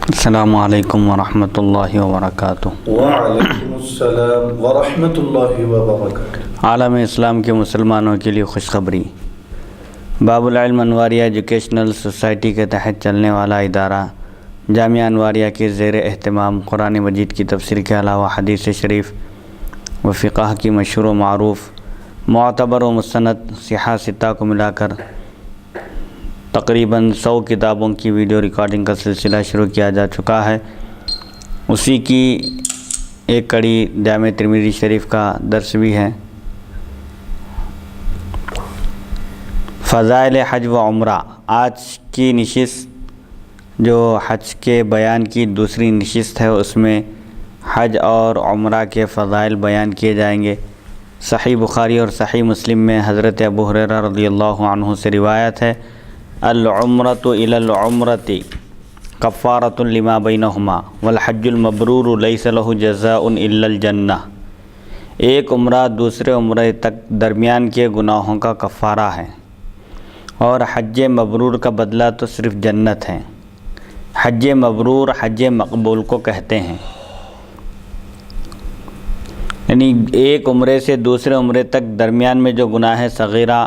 السلام علیکم ورحمۃ اللہ وبرکاتہ۔ وعلیکم السلام ورحمۃ اللہ وبرکاتہ۔ عالم اسلام کے مسلمانوں کے لیے خوشخبری۔ باب العلم انواریہ ایجوکیشنل سوسائٹی کے تحت چلنے والا ادارہ جامعہ انواریہ کے زیر اہتمام قرآن مجید کی تفسیر کے علاوہ حدیث شریف و فقہ کی مشہور و معروف معتبر و مستند صحاح ستہ کو ملا کر تقریباً 100 کتابوں کی ویڈیو ریکارڈنگ کا سلسلہ شروع کیا جا چکا ہے۔ اسی کی ایک کڑی جامع ترمذی شریف کا درس بھی ہے۔ فضائل حج و عمرہ، آج کی نشست جو حج کے بیان کی دوسری نشست ہے، اس میں حج اور عمرہ کے فضائل بیان کیے جائیں گے۔ صحیح بخاری اور صحیح مسلم میں حضرت ابو ہریرہ رضی اللہ عنہ سے روایت ہے، العمرۃ الی العمرۃ کفارۃ لما بینہما والحج المبرور لیس لہ جزاء الا الجنہ۔ ایک عمرہ دوسرے عمرے تک درمیان کے گناہوں کا کفارہ ہے، اور حج مبرور کا بدلہ تو صرف جنت ہے۔ حج مبرور حج مقبول کو کہتے ہیں، یعنی ایک عمرے سے دوسرے عمرے تک درمیان میں جو گناہ صغیرہ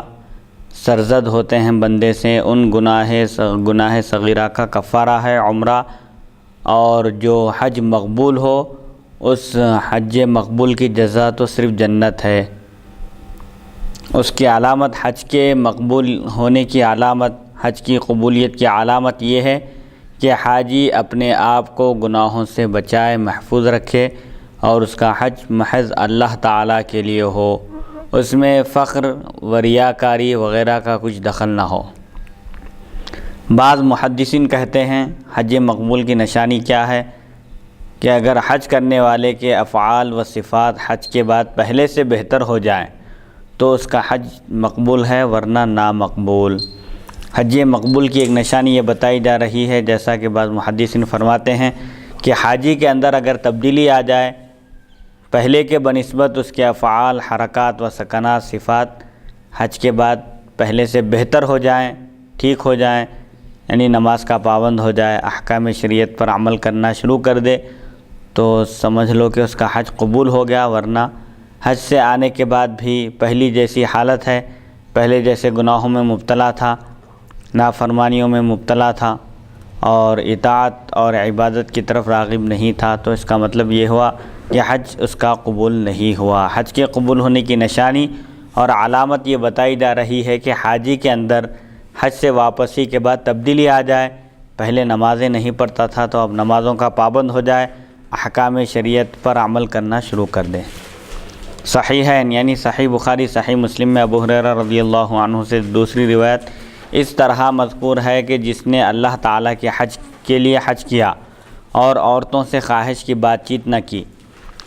سرزد ہوتے ہیں بندے سے، ان گناہ صغیرہ کا کفارہ ہے عمرہ، اور جو حج مقبول ہو اس حج مقبول کی جزا تو صرف جنت ہے۔ اس کی علامت، حج کے مقبول ہونے کی علامت، حج کی قبولیت کی علامت یہ ہے کہ حاجی اپنے آپ کو گناہوں سے بچائے، محفوظ رکھے، اور اس کا حج محض اللہ تعالیٰ کے لیے ہو، اس میں فخر و ریاکاری وغیرہ کا کچھ دخل نہ ہو۔ بعض محدثین کہتے ہیں حج مقبول کی نشانی کیا ہے کہ اگر حج کرنے والے کے افعال و صفات حج کے بعد پہلے سے بہتر ہو جائیں تو اس کا حج مقبول ہے، ورنہ نامقبول۔ حج مقبول کی ایک نشانی یہ بتائی جا رہی ہے، جیسا کہ بعض محدثین فرماتے ہیں کہ حاجی کے اندر اگر تبدیلی آ جائے، پہلے کے بنسبت اس کے افعال، حرکات و سکنات، صفات حج کے بعد پہلے سے بہتر ہو جائیں، ٹھیک ہو جائیں، یعنی نماز کا پابند ہو جائے، احکام شریعت پر عمل کرنا شروع کر دے، تو سمجھ لو کہ اس کا حج قبول ہو گیا، ورنہ حج سے آنے کے بعد بھی پہلی جیسی حالت ہے، پہلے جیسے گناہوں میں مبتلا تھا، نافرمانیوں میں مبتلا تھا، اور اطاعت اور عبادت کی طرف راغب نہیں تھا، تو اس کا مطلب یہ ہوا کہ حج اس کا قبول نہیں ہوا۔ حج کے قبول ہونے کی نشانی اور علامت یہ بتائی جا رہی ہے کہ حاجی کے اندر حج سے واپسی کے بعد تبدیلی آ جائے، پہلے نمازیں نہیں پڑھتا تھا تو اب نمازوں کا پابند ہو جائے، احکام شریعت پر عمل کرنا شروع کر دے۔ صحیحین یعنی صحیح بخاری صحیح مسلم میں ابو ہریرہ رضی اللہ عنہ سے دوسری روایت اس طرح مذکور ہے کہ جس نے اللہ تعالیٰ کے حج کے لیے حج کیا اور عورتوں سے خواہش کی بات چیت نہ کی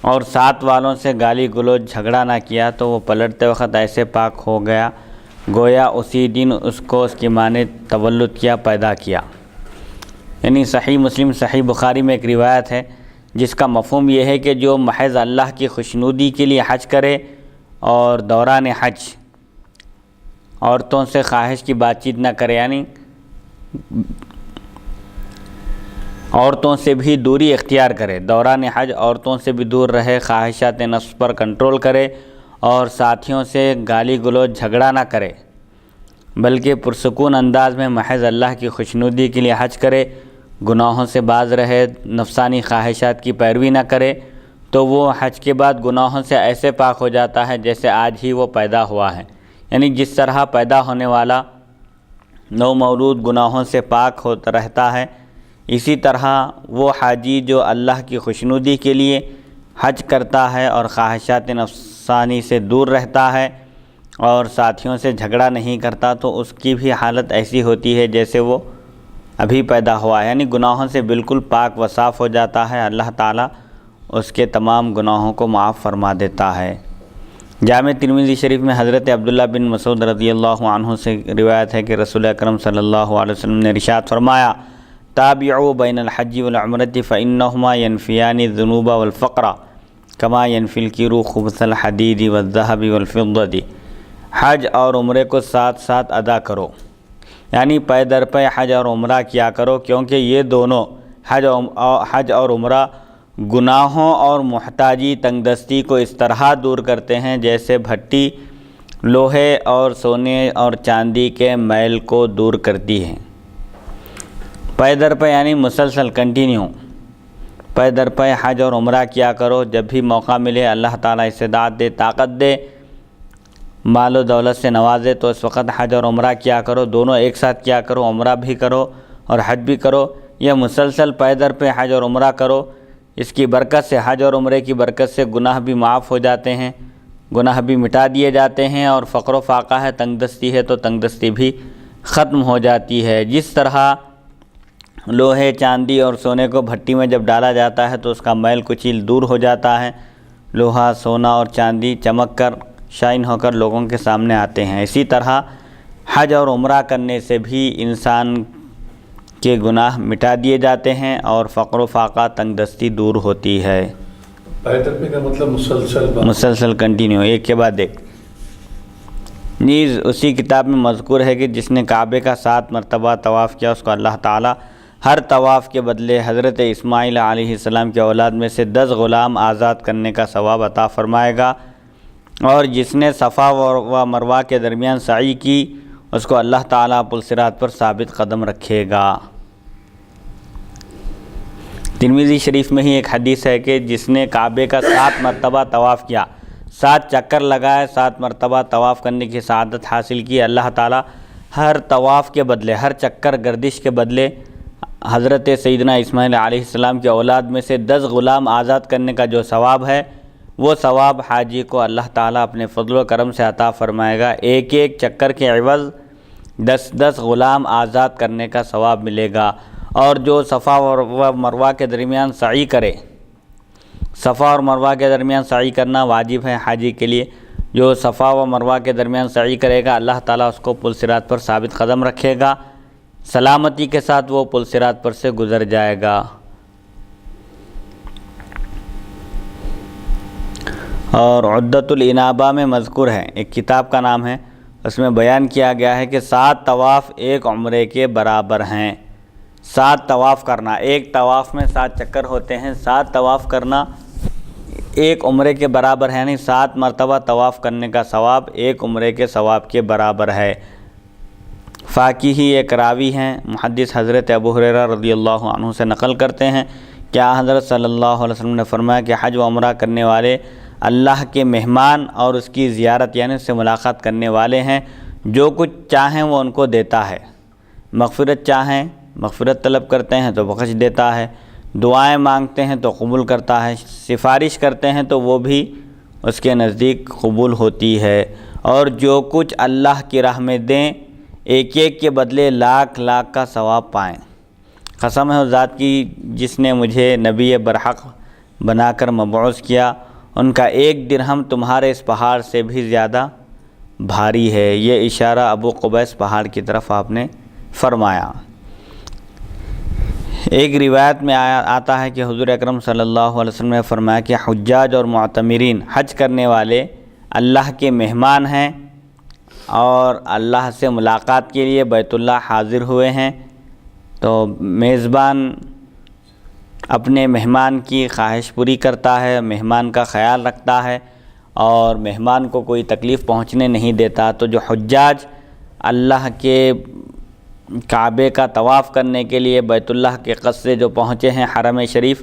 اور ساتھ والوں سے گالی گلوچ جھگڑا نہ کیا، تو وہ پلٹتے وقت ایسے پاک ہو گیا گویا اسی دن اس کو اس کی ماں نے تولد کیا، پیدا کیا۔ یعنی صحیح مسلم صحیح بخاری میں ایک روایت ہے جس کا مفہوم یہ ہے کہ جو محض اللہ کی خوشنودی کے لیے حج کرے اور دوران حج عورتوں سے خواہش کی بات چیت نہ کرے، یعنی عورتوں سے بھی دوری اختیار کرے، دوران حج عورتوں سے بھی دور رہے، خواہشات نفس پر کنٹرول کرے اور ساتھیوں سے گالی گلوچ جھگڑا نہ کرے، بلکہ پرسکون انداز میں محض اللہ کی خوشنودی کے لیے حج کرے، گناہوں سے باز رہے، نفسانی خواہشات کی پیروی نہ کرے، تو وہ حج کے بعد گناہوں سے ایسے پاک ہو جاتا ہے جیسے آج ہی وہ پیدا ہوا ہے۔ یعنی جس طرح پیدا ہونے والا نو مولود گناہوں سے پاک ہوتا رہتا ہے، اسی طرح وہ حاجی جو اللہ کی خوشنودی کے لیے حج کرتا ہے اور خواہشات نفسانی سے دور رہتا ہے اور ساتھیوں سے جھگڑا نہیں کرتا، تو اس کی بھی حالت ایسی ہوتی ہے جیسے وہ ابھی پیدا ہوا ہے، یعنی گناہوں سے بالکل پاک و صاف ہو جاتا ہے، اللہ تعالیٰ اس کے تمام گناہوں کو معاف فرما دیتا ہے۔ جامع ترمذی شریف میں حضرت عبداللہ بن مسعود رضی اللہ عنہ سے روایت ہے کہ رسول اکرم صلی اللہ علیہ وسلم نے ارشاد فرمایا، تابعوا بین الحج والعمرۃ فإنہما ینفیان الذنوب والفقر کما ینفی الکیر خبث الحدید والذہب والفضۃ۔ حج اور عمرے کو ساتھ ساتھ ادا کرو، یعنی پے در پے حج اور عمرہ کیا کرو، کیونکہ یہ دونوں حج اور عمرہ گناہوں اور محتاجی تنگ دستی کو اس طرح دور کرتے ہیں جیسے بھٹی لوہے اور سونے اور چاندی کے میل کو دور کرتی ہے۔ پے در پے یعنی مسلسل کنٹینیو پے در پے حج اور عمرہ کیا کرو۔ جب بھی موقع ملے، اللہ تعالیٰ استطاعت دے، طاقت دے، مال و دولت سے نوازے تو اس وقت حج اور عمرہ کیا کرو، دونوں ایک ساتھ کیا کرو، عمرہ بھی کرو اور حج بھی کرو۔ یہ مسلسل پے در پے حج اور عمرہ کرو، اس کی برکت سے، حج اور عمرے کی برکت سے گناہ بھی معاف ہو جاتے ہیں، گناہ بھی مٹا دیے جاتے ہیں، اور فقر و فاقہ ہے، تنگ دستی ہے تو تنگ دستی بھی ختم ہو جاتی ہے۔ جس طرح لوہے، چاندی اور سونے کو بھٹی میں جب ڈالا جاتا ہے تو اس کا میل کچیل دور ہو جاتا ہے، لوہا، سونا اور چاندی چمک کر، شائن ہو کر لوگوں کے سامنے آتے ہیں۔ اسی طرح حج اور عمرہ کرنے سے بھی انسان کے گناہ مٹا دیے جاتے ہیں اور فقر و فاقہ، تنگ دستی دور ہوتی ہے۔ پے در پے کا مطلب مسلسل کنٹینیو، ایک کے بعد ایک۔ نیز اسی کتاب میں مذکور ہے کہ جس نے کعبے کا 7 مرتبہ طواف کیا، اس کو اللہ تعالیٰ ہر طواف کے بدلے حضرت اسماعیل علیہ السلام کے اولاد میں سے 10 غلام آزاد کرنے کا ثواب عطا فرمائے گا، اور جس نے صفا و مروہ کے درمیان سعی کی، اس کو اللہ تعالیٰ پل صراط پر ثابت قدم رکھے گا۔ ترمذی شریف میں ہی ایک حدیث ہے کہ جس نے کعبے کا 7 مرتبہ طواف کیا، 7 چکر لگائے، 7 مرتبہ طواف کرنے کی سعادت حاصل کی، اللہ تعالیٰ ہر طواف کے بدلے، ہر چکر گردش کے بدلے حضرت سیدنا اسماعیل علیہ السلام کے اولاد میں سے 10 غلام آزاد کرنے کا جو ثواب ہے، وہ ثواب حاجی کو اللہ تعالیٰ اپنے فضل و کرم سے عطا فرمائے گا۔ ایک ایک چکر کے عوض 10 غلام آزاد کرنے کا ثواب ملے گا۔ اور جو صفا و مروہ کے درمیان سعی کرے، صفا اور مروہ کے درمیان سعی کرنا واجب ہے حاجی کے لیے، جو صفا و مروہ کے درمیان سعی کرے گا، اللہ تعالیٰ اس کو پل صراط پر ثابت قدم رکھے گا، سلامتی کے ساتھ وہ پل صراط پر سے گزر جائے گا۔ اور عدۃ الانابہ میں مذکور ہے، ایک کتاب کا نام ہے، اس میں بیان کیا گیا ہے کہ 7 طواف ایک عمرے کے برابر ہیں۔ 7 طواف کرنا، ایک طواف میں 7 چکر ہوتے ہیں، 7 طواف کرنا ایک عمرے کے برابر ہے، یعنی 7 مرتبہ طواف کرنے کا ثواب ایک عمرے کے ثواب کے برابر ہے۔ فاقیہی ایک راوی ہیں، محدث حضرت ابو ہریرہ رضی اللہ عنہ سے نقل کرتے ہیں کہ حضرت صلی اللہ علیہ وسلم نے فرمایا کہ حج و عمرہ کرنے والے اللہ کے مہمان اور اس کی زیارت یعنی اس سے ملاقات کرنے والے ہیں، جو کچھ چاہیں وہ ان کو دیتا ہے، مغفرت چاہیں، مغفرت طلب کرتے ہیں تو بخش دیتا ہے، دعائیں مانگتے ہیں تو قبول کرتا ہے، سفارش کرتے ہیں تو وہ بھی اس کے نزدیک قبول ہوتی ہے، اور جو کچھ اللہ کی راہ میں دیں، ایک ایک کے بدلے لاکھ لاکھ کا ثواب پائیں۔ قسم ہے اس ذات کی جس نے مجھے نبی برحق بنا کر مبعوث کیا، ان کا 1 درہم تمہارے اس پہاڑ سے بھی زیادہ بھاری ہے۔ یہ اشارہ ابو قبیس پہاڑ کی طرف آپ نے فرمایا۔ ایک روایت میں آتا ہے کہ حضور اکرم صلی اللہ علیہ وسلم نے فرمایا کہ حجاج اور معتمرین، حج کرنے والے اللہ کے مہمان ہیں اور اللہ سے ملاقات کے لیے بیت اللہ حاضر ہوئے ہیں، تو میزبان اپنے مہمان کی خواہش پوری کرتا ہے، مہمان کا خیال رکھتا ہے اور مہمان کو کوئی تکلیف پہنچنے نہیں دیتا۔ تو جو حجاج اللہ کے کعبے کا طواف کرنے کے لیے بیت اللہ کے قصد سے جو پہنچے ہیں حرم شریف،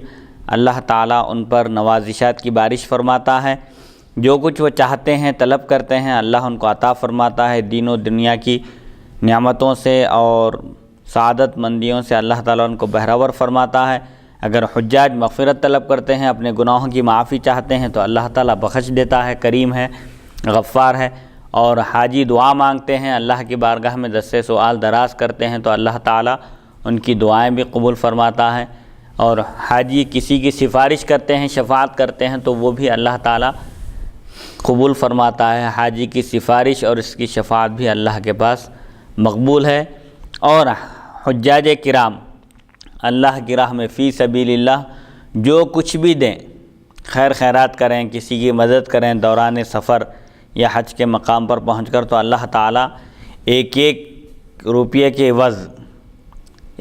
اللہ تعالیٰ ان پر نوازشات کی بارش فرماتا ہے، جو کچھ وہ چاہتے ہیں طلب کرتے ہیں اللہ ان کو عطا فرماتا ہے، دین و دنیا کی نعمتوں سے اور سعادت مندیوں سے اللہ تعالیٰ ان کو بہرور فرماتا ہے۔ اگر حجاج مغفرت طلب کرتے ہیں، اپنے گناہوں کی معافی چاہتے ہیں تو اللہ تعالیٰ بخش دیتا ہے، کریم ہے، غفار ہے، اور حاجی دعا مانگتے ہیں، اللہ کی بارگاہ میں دست سوال دراز کرتے ہیں تو اللہ تعالیٰ ان کی دعائیں بھی قبول فرماتا ہے، اور حاجی کسی کی سفارش کرتے ہیں، شفاعت کرتے ہیں تو وہ بھی اللہ تعالیٰ قبول فرماتا ہے۔ حاجی کی سفارش اور اس کی شفاعت بھی اللہ کے پاس مقبول ہے۔ اور حجاج کرام اللہ کی راہ میں فی سبیل اللہ جو کچھ بھی دیں، خیر خیرات کریں، کسی کی مدد کریں دوران سفر یا حج کے مقام پر پہنچ کر، تو اللہ تعالیٰ ایک ایک روپیے کے عوض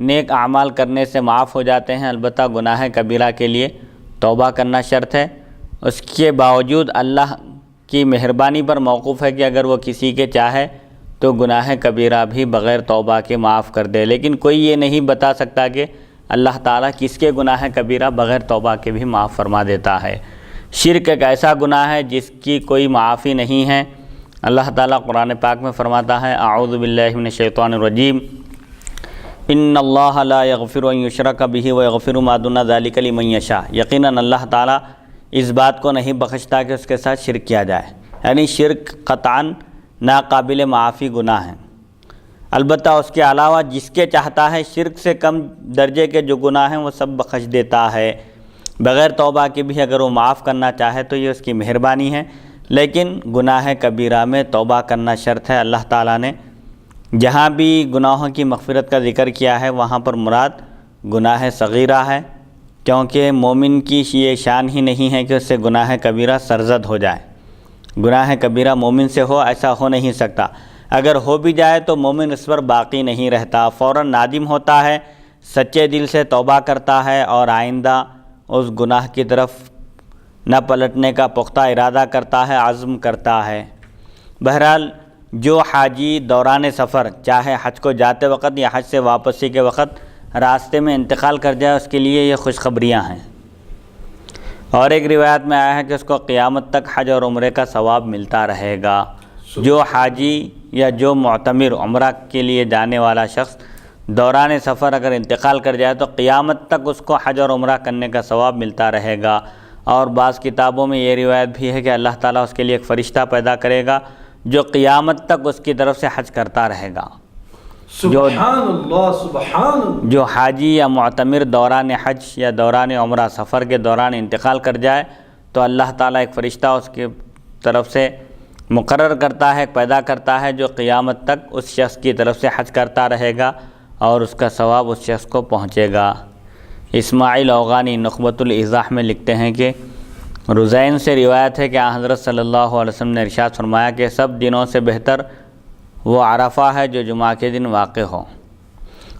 نیک اعمال کرنے سے معاف ہو جاتے ہیں، البتہ گناہ کبیرہ کے لیے توبہ کرنا شرط ہے۔ اس کے باوجود اللہ کی مہربانی پر موقوف ہے کہ اگر وہ کسی کے چاہے تو گناہ کبیرہ بھی بغیر توبہ کے معاف کر دے، لیکن کوئی یہ نہیں بتا سکتا کہ اللہ تعالیٰ کس کے گناہ کبیرہ بغیر توبہ کے بھی معاف فرما دیتا ہے۔ شرک ایک ایسا گناہ ہے جس کی کوئی معافی نہیں ہے۔ اللہ تعالیٰ قرآن پاک میں فرماتا ہے اعوذ باللہ من الشیطان الرجیم ان اللہ لا یغفر ان یشرک بہ ویغفر ما دون ذلک لمن یشاء، یقیناً اللہ تعالیٰ اس بات کو نہیں بخشتا کہ اس کے ساتھ شرک کیا جائے، یعنی شرک قطعاً ناقابل معافی گناہ ہے۔ البتہ اس کے علاوہ جس کے چاہتا ہے شرک سے کم درجے کے جو گناہ ہیں وہ سب بخش دیتا ہے، بغیر توبہ کے بھی اگر وہ معاف کرنا چاہے تو یہ اس کی مہربانی ہے، لیکن گناہ کبیرہ میں توبہ کرنا شرط ہے۔ اللہ تعالیٰ نے جہاں بھی گناہوں کی مغفرت کا ذکر کیا ہے وہاں پر مراد گناہ صغیرہ ہے، کیونکہ مومن کی یہ شان ہی نہیں ہے کہ اس سے گناہ کبیرہ سرزد ہو جائے۔ گناہ کبیرہ مومن سے ہو، ایسا ہو نہیں سکتا۔ اگر ہو بھی جائے تو مومن اس پر باقی نہیں رہتا، فوراً نادم ہوتا ہے، سچے دل سے توبہ کرتا ہے اور آئندہ اس گناہ کی طرف نہ پلٹنے کا پختہ ارادہ کرتا ہے، عزم کرتا ہے۔ بہرحال جو حاجی دوران سفر چاہے حج کو جاتے وقت یا حج سے واپسی کے وقت راستے میں انتقال کر جائے اس کے لیے یہ خوشخبریاں ہیں۔ اور ایک روایت میں آیا ہے کہ اس کو قیامت تک حج اور عمرے کا ثواب ملتا رہے گا۔ جو حاجی یا جو معتمر عمرہ کے لیے جانے والا شخص دوران سفر اگر انتقال کر جائے تو قیامت تک اس کو حج اور عمرہ کرنے کا ثواب ملتا رہے گا۔ اور بعض کتابوں میں یہ روایت بھی ہے کہ اللہ تعالیٰ اس کے لیے ایک فرشتہ پیدا کرے گا جو قیامت تک اس کی طرف سے حج کرتا رہے گا۔ سبحان اللہ سبحان اللہ۔ جو حاجی یا معتمر دوران حج یا دوران عمرہ سفر کے دوران انتقال کر جائے تو اللہ تعالیٰ ایک فرشتہ اس کی طرف سے مقرر کرتا ہے، پیدا کرتا ہے، جو قیامت تک اس شخص کی طرف سے حج کرتا رہے گا اور اس کا ثواب اس شخص کو پہنچے گا۔ اسماعیل اوغانی نخبۃ الایضاح میں لکھتے ہیں کہ رزین سے روایت ہے کہ حضرت صلی اللہ علیہ وسلم نے ارشاد فرمایا کہ سب دنوں سے بہتر وہ عرفہ ہے جو جمعہ کے دن واقع ہو،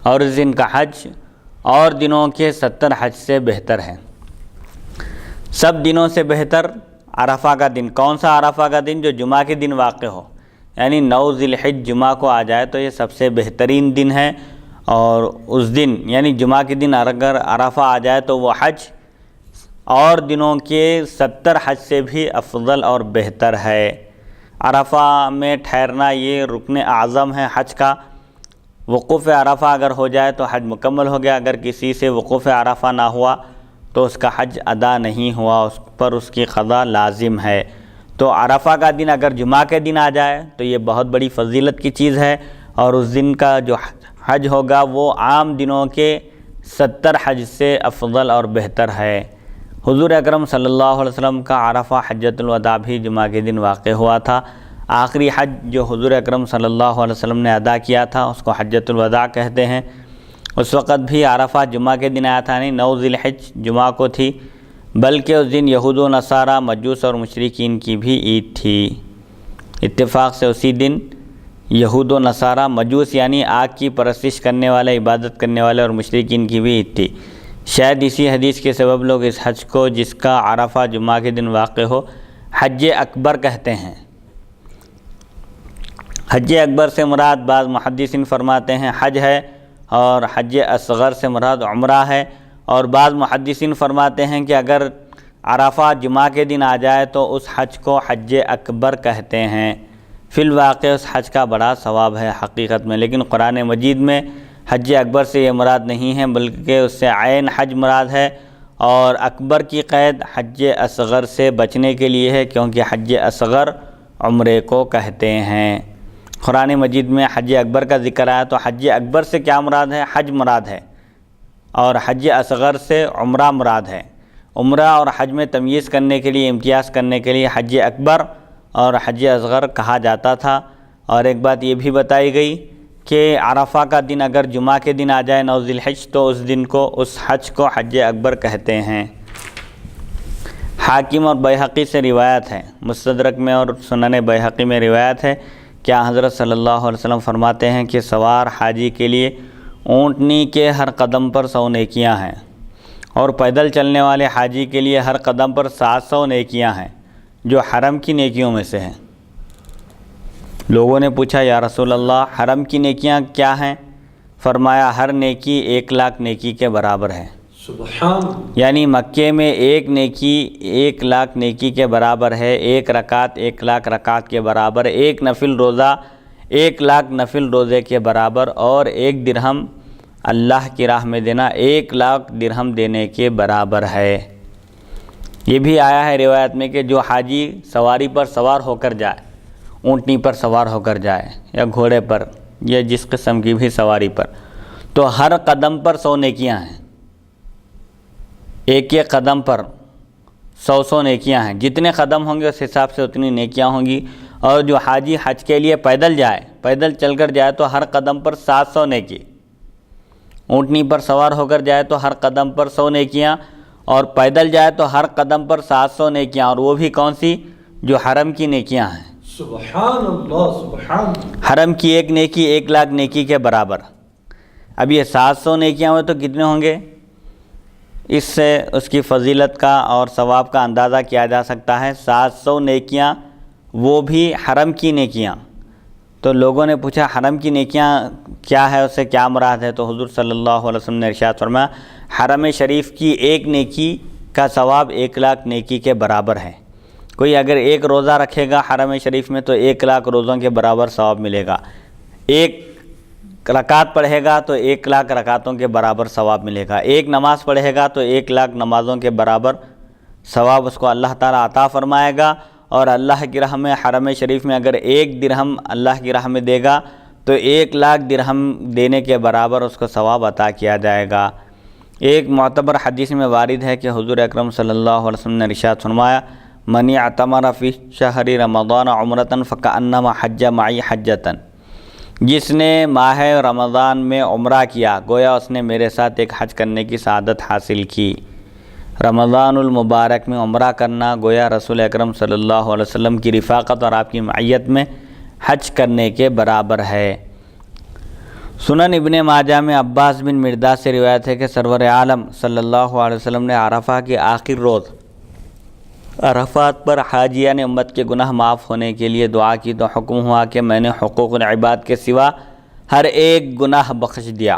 اور اس دن کا حج اور دنوں کے 70 حج سے بہتر ہے۔ سب دنوں سے بہتر عرفہ کا دن، کون سا عرفہ کا دن؟ جو جمعہ کے دن واقع ہو، یعنی 9 ذی الحجہ جمعہ کو آ جائے تو یہ سب سے بہترین دن ہے، اور اس دن یعنی جمعہ کے دن اگر عرفہ آ جائے تو وہ حج اور دنوں کے 70 حج سے بھی افضل اور بہتر ہے۔ عرفہ میں ٹھہرنا یہ رکن اعظم ہے حج کا۔ وقوف عرفہ اگر ہو جائے تو حج مکمل ہو گیا، اگر کسی سے وقوف عرفہ نہ ہوا تو اس کا حج ادا نہیں ہوا، اس پر اس کی قضا لازم ہے۔ تو عرفہ کا دن اگر جمعہ کے دن آ جائے تو یہ بہت بڑی فضیلت کی چیز ہے، اور اس دن کا جو حج ہوگا وہ عام دنوں کے 70 حج سے افضل اور بہتر ہے۔ حضور اکرم صلی اللہ علیہ وسلم کا عرفہ حجۃ الوداع بھی جمعہ کے دن واقع ہوا تھا۔ آخری حج جو حضور اکرم صلی اللہ علیہ وسلم نے ادا کیا تھا اس کو حجۃ الوداع کہتے ہیں۔ اس وقت بھی عرفہ جمعہ کے دن آیا تھا، نہیں 9 ذی الحجہ جمعہ کو تھی، بلکہ اس دن یہود و نصارہ، مجوس اور مشرکین کی بھی عید تھی۔ اتفاق سے اسی دن یہود و نصارہ، مجوس یعنی آگ کی پرستش کرنے والے، عبادت کرنے والے، اور مشرکین کی بھی عید تھی۔ شاید اسی حدیث کے سبب لوگ اس حج کو جس کا عرفہ جمعہ کے دن واقع ہو حج اکبر کہتے ہیں۔ حج اکبر سے مراد بعض محدثین فرماتے ہیں حج ہے، اور حج اصغر سے مراد عمرہ ہے، اور بعض محدثین فرماتے ہیں کہ اگر عرفہ جمعہ کے دن آ جائے تو اس حج کو حج اکبر کہتے ہیں۔ فی الواقع اس حج کا بڑا ثواب ہے حقیقت میں، لیکن قرآن مجید میں حج اکبر سے یہ مراد نہیں ہے، بلکہ اس سے عین حج مراد ہے، اور اکبر کی قید حج اصغر سے بچنے کے لیے ہے، کیونکہ حج اصغر عمرے کو کہتے ہیں۔ قرآن مجید میں حج اکبر کا ذکر آیا تو حج اکبر سے کیا مراد ہے؟ حج مراد ہے، اور حج اصغر سے عمرہ مراد ہے۔ عمرہ اور حج میں تمییز کرنے کے لیے، امتیاز کرنے کے لیے حج اکبر اور حج اصغر کہا جاتا تھا۔ اور ایک بات یہ بھی بتائی گئی کہ عرفہ کا دن اگر جمعہ کے دن آ جائے 9 ذی الحجہ تو اس دن کو، اس حج کو حج اکبر کہتے ہیں۔ حاکم اور بیہقی سے روایت ہے، مستدرک میں اور سنن بیہقی میں روایت ہے کہ حضرت صلی اللہ علیہ وسلم فرماتے ہیں کہ سوار حاجی کے لیے اونٹنی کے ہر قدم پر 100 نیکیاں ہیں، اور پیدل چلنے والے حاجی کے لیے ہر قدم پر 700 نیکیاں ہیں جو حرم کی نیکیوں میں سے ہیں۔ لوگوں نے پوچھا یا رسول اللہ حرم کی نیکیاں کیا ہیں؟ فرمایا ہر نیکی 1,00,000 نیکی کے برابر ہے۔ سبحان، یعنی مکے میں ایک نیکی 1,00,000 نیکی کے برابر ہے، ایک رکعت 1,00,000 رکعت کے برابر، ایک نفل روزہ 1,00,000 نفل روزے کے برابر، اور 1 درہم اللہ کی راہ میں دینا 1,00,000 درہم دینے کے برابر ہے۔ یہ بھی آیا ہے روایت میں کہ جو حاجی سواری پر سوار ہو کر جائے، اونٹنی پر سوار ہو کر جائے یا گھوڑے پر یا جس قسم کی بھی سواری پر، تو ہر قدم پر 100 نیکیاں ہیں، ایک ایک قدم پر 100 نیکیاں ہیں، جتنے قدم ہوں گے اس حساب سے اتنی نیکیاں ہوں گی۔ اور جو حاجی حج کے لیے پیدل جائے، پیدل چل کر جائے تو ہر قدم پر 700 نیکی، اونٹنی پر سوار ہو کر جائے تو ہر قدم پر 100 نیکیاں، اور پیدل جائے تو ہر قدم پر 700 نیکیاں، اور وہ بھی کون سی؟ جو حرم کی نیکیاں ہیں۔ سبحان اللہ، سبحان، حرم کی ایک نیکی 1,00,000 نیکی کے برابر۔ اب یہ 700 نیکیاں ہوئے تو کتنے ہوں گے؟ اس سے اس کی فضیلت کا اور ثواب کا اندازہ کیا جا سکتا ہے۔ 700 نیکیاں، وہ بھی حرم کی نیکیاں۔ تو لوگوں نے پوچھا حرم کی نیکیاں کیا ہے، اس سے کیا مراد ہے؟ تو حضور صلی اللہ علیہ وسلم نے ارشاد فرمایا حرم شریف کی ایک نیکی کا ثواب 1,00,000 نیکی کے برابر ہے۔ کوئی اگر ایک روزہ رکھے گا حرم شریف میں تو 1,00,000 روزوں کے برابر ثواب ملے گا، ایک رکعت پڑھے گا تو 1,00,000 رکعتوں کے برابر ثواب ملے گا، ایک نماز پڑھے گا تو 1,00,000 نمازوں کے برابر ثواب اس کو اللہ تعالیٰ عطا فرمائے گا۔ اور اللہ کی راہ میں حرم شریف میں اگر 1 درہم اللہ کی راہ میں دے گا تو 1,00,000 درہم دینے کے برابر اس کو ثواب عطا کیا جائے گا۔ ایک معتبر حدیث میں وارد ہے کہ حضور اکرم صلی اللہ علیہ وسلم نے ارشاد فرمایا من اعتمر فی شہر رمضان عمرۃ فکأنما حج معی حجۃ، جس نے ماہ رمضان میں عمرہ کیا گویا اس نے میرے ساتھ ایک حج کرنے کی سعادت حاصل کی۔ رمضان المبارک میں عمرہ کرنا گویا رسول اکرم صلی اللہ علیہ وسلم کی رفاقت اور آپ کی معیت میں حج کرنے کے برابر ہے۔ سنن ابن ماجہ میں عباس بن مرداد سے روایت ہے کہ سرور عالم صلی اللہ علیہ وسلم نے عرفہ کے آخر روز عرفات پر حاجیان امت کے گناہ معاف ہونے کے لیے دعا کی تو حکم ہوا کہ میں نے حقوق العباد کے سوا ہر ایک گناہ بخش دیا۔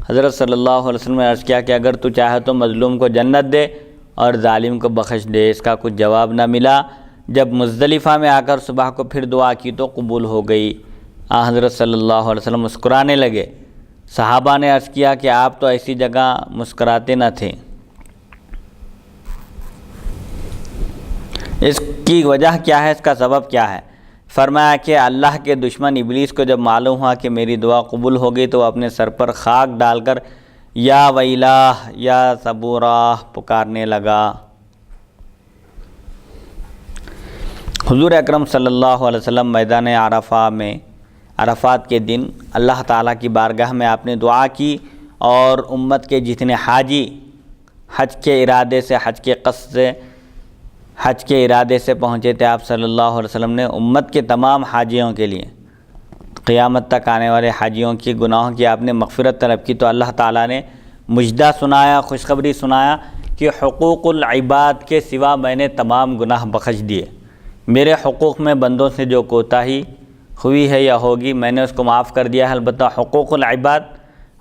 حضرت صلی اللہ علیہ وسلم نے عرض کیا کہ اگر تو چاہے تو مظلوم کو جنت دے اور ظالم کو بخش دے۔ اس کا کچھ جواب نہ ملا۔ جب مزدلفہ میں آ کر صبح کو پھر دعا کی تو قبول ہو گئی۔ حضرت صلی اللہ علیہ وسلم مسکرانے لگے۔ صحابہ نے عرض کیا کہ آپ تو ایسی جگہ مسکراتے نہ تھے، اس کی وجہ کیا ہے، اس کا سبب کیا ہے؟ فرمایا کہ اللہ کے دشمن ابلیس کو جب معلوم ہوا کہ میری دعا قبول ہو گئی تو وہ اپنے سر پر خاک ڈال کر یا ویلہ یا صبورا پکارنے لگا۔ حضور اکرم صلی اللہ علیہ وسلم میدان عرفہ میں عرفات کے دن اللہ تعالیٰ کی بارگاہ میں آپ نے دعا کی، اور امت کے جتنے حاجی حج کے ارادے سے حج کے ارادے سے پہنچے تھے آپ صلی اللہ علیہ وسلم نے امت کے تمام حاجیوں کے لیے، قیامت تک آنے والے حاجیوں کی گناہوں کی آپ نے مغفرت طلب کی تو اللہ تعالیٰ نے مجدہ سنایا، خوشخبری سنایا کہ حقوق العباد کے سوا میں نے تمام گناہ بخش دیے۔ میرے حقوق میں بندوں سے جو کوتاہی ہوئی ہے یا ہوگی میں نے اس کو معاف کر دیا ہے، البتہ حقوق العباد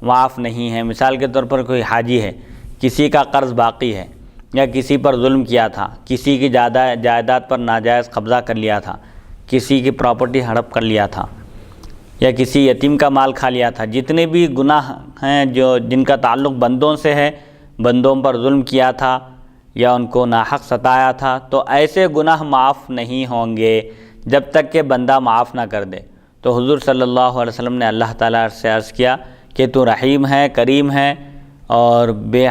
معاف نہیں ہے۔ مثال کے طور پر کوئی حاجی ہے، کسی کا قرض باقی ہے یا کسی پر ظلم کیا تھا، کسی کی جائیداد پر ناجائز قبضہ کر لیا تھا، کسی کی پراپرٹی ہڑپ کر لیا تھا یا کسی یتیم کا مال کھا لیا تھا، جتنے بھی گناہ ہیں جن کا تعلق بندوں سے ہے، بندوں پر ظلم کیا تھا یا ان کو ناحق ستایا تھا، تو ایسے گناہ معاف نہیں ہوں گے جب تک کہ بندہ معاف نہ کر دے۔ تو حضور صلی اللہ علیہ وسلم نے اللہ تعالیٰ سے عرض کیا کہ تو رحیم ہے، کریم ہے اور بے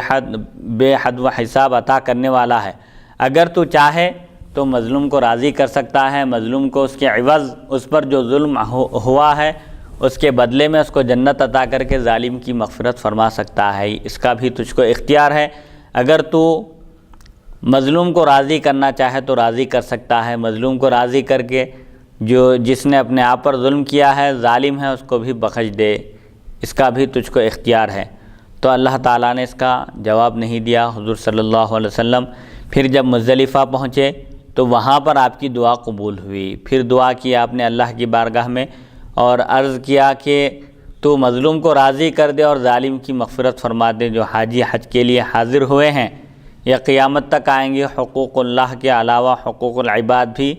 حد و حساب عطا کرنے والا ہے، اگر تو چاہے تو مظلوم کو راضی کر سکتا ہے، مظلوم کو اس کے عوض اس پر جو ظلم ہوا ہے اس کے بدلے میں اس کو جنت عطا کر کے ظالم کی مغفرت فرما سکتا ہے، اس کا بھی تجھ کو اختیار ہے۔ اگر تو مظلوم کو راضی کرنا چاہے تو راضی کر سکتا ہے، مظلوم کو راضی کر کے جس نے اپنے آپ پر ظلم کیا ہے، ظالم ہے، اس کو بھی بخش دے، اس کا بھی تجھ کو اختیار ہے۔ تو اللہ تعالیٰ نے اس کا جواب نہیں دیا۔ حضور صلی اللہ علیہ وسلم پھر جب مزدلفہ پہنچے تو وہاں پر آپ کی دعا قبول ہوئی۔ پھر دعا کی آپ نے اللہ کی بارگاہ میں اور عرض کیا کہ تو مظلوم کو راضی کر دے اور ظالم کی مغفرت فرما دے۔ جو حاجی حج کے لیے حاضر ہوئے ہیں یا قیامت تک آئیں گے، حقوق اللہ کے علاوہ حقوق العباد بھی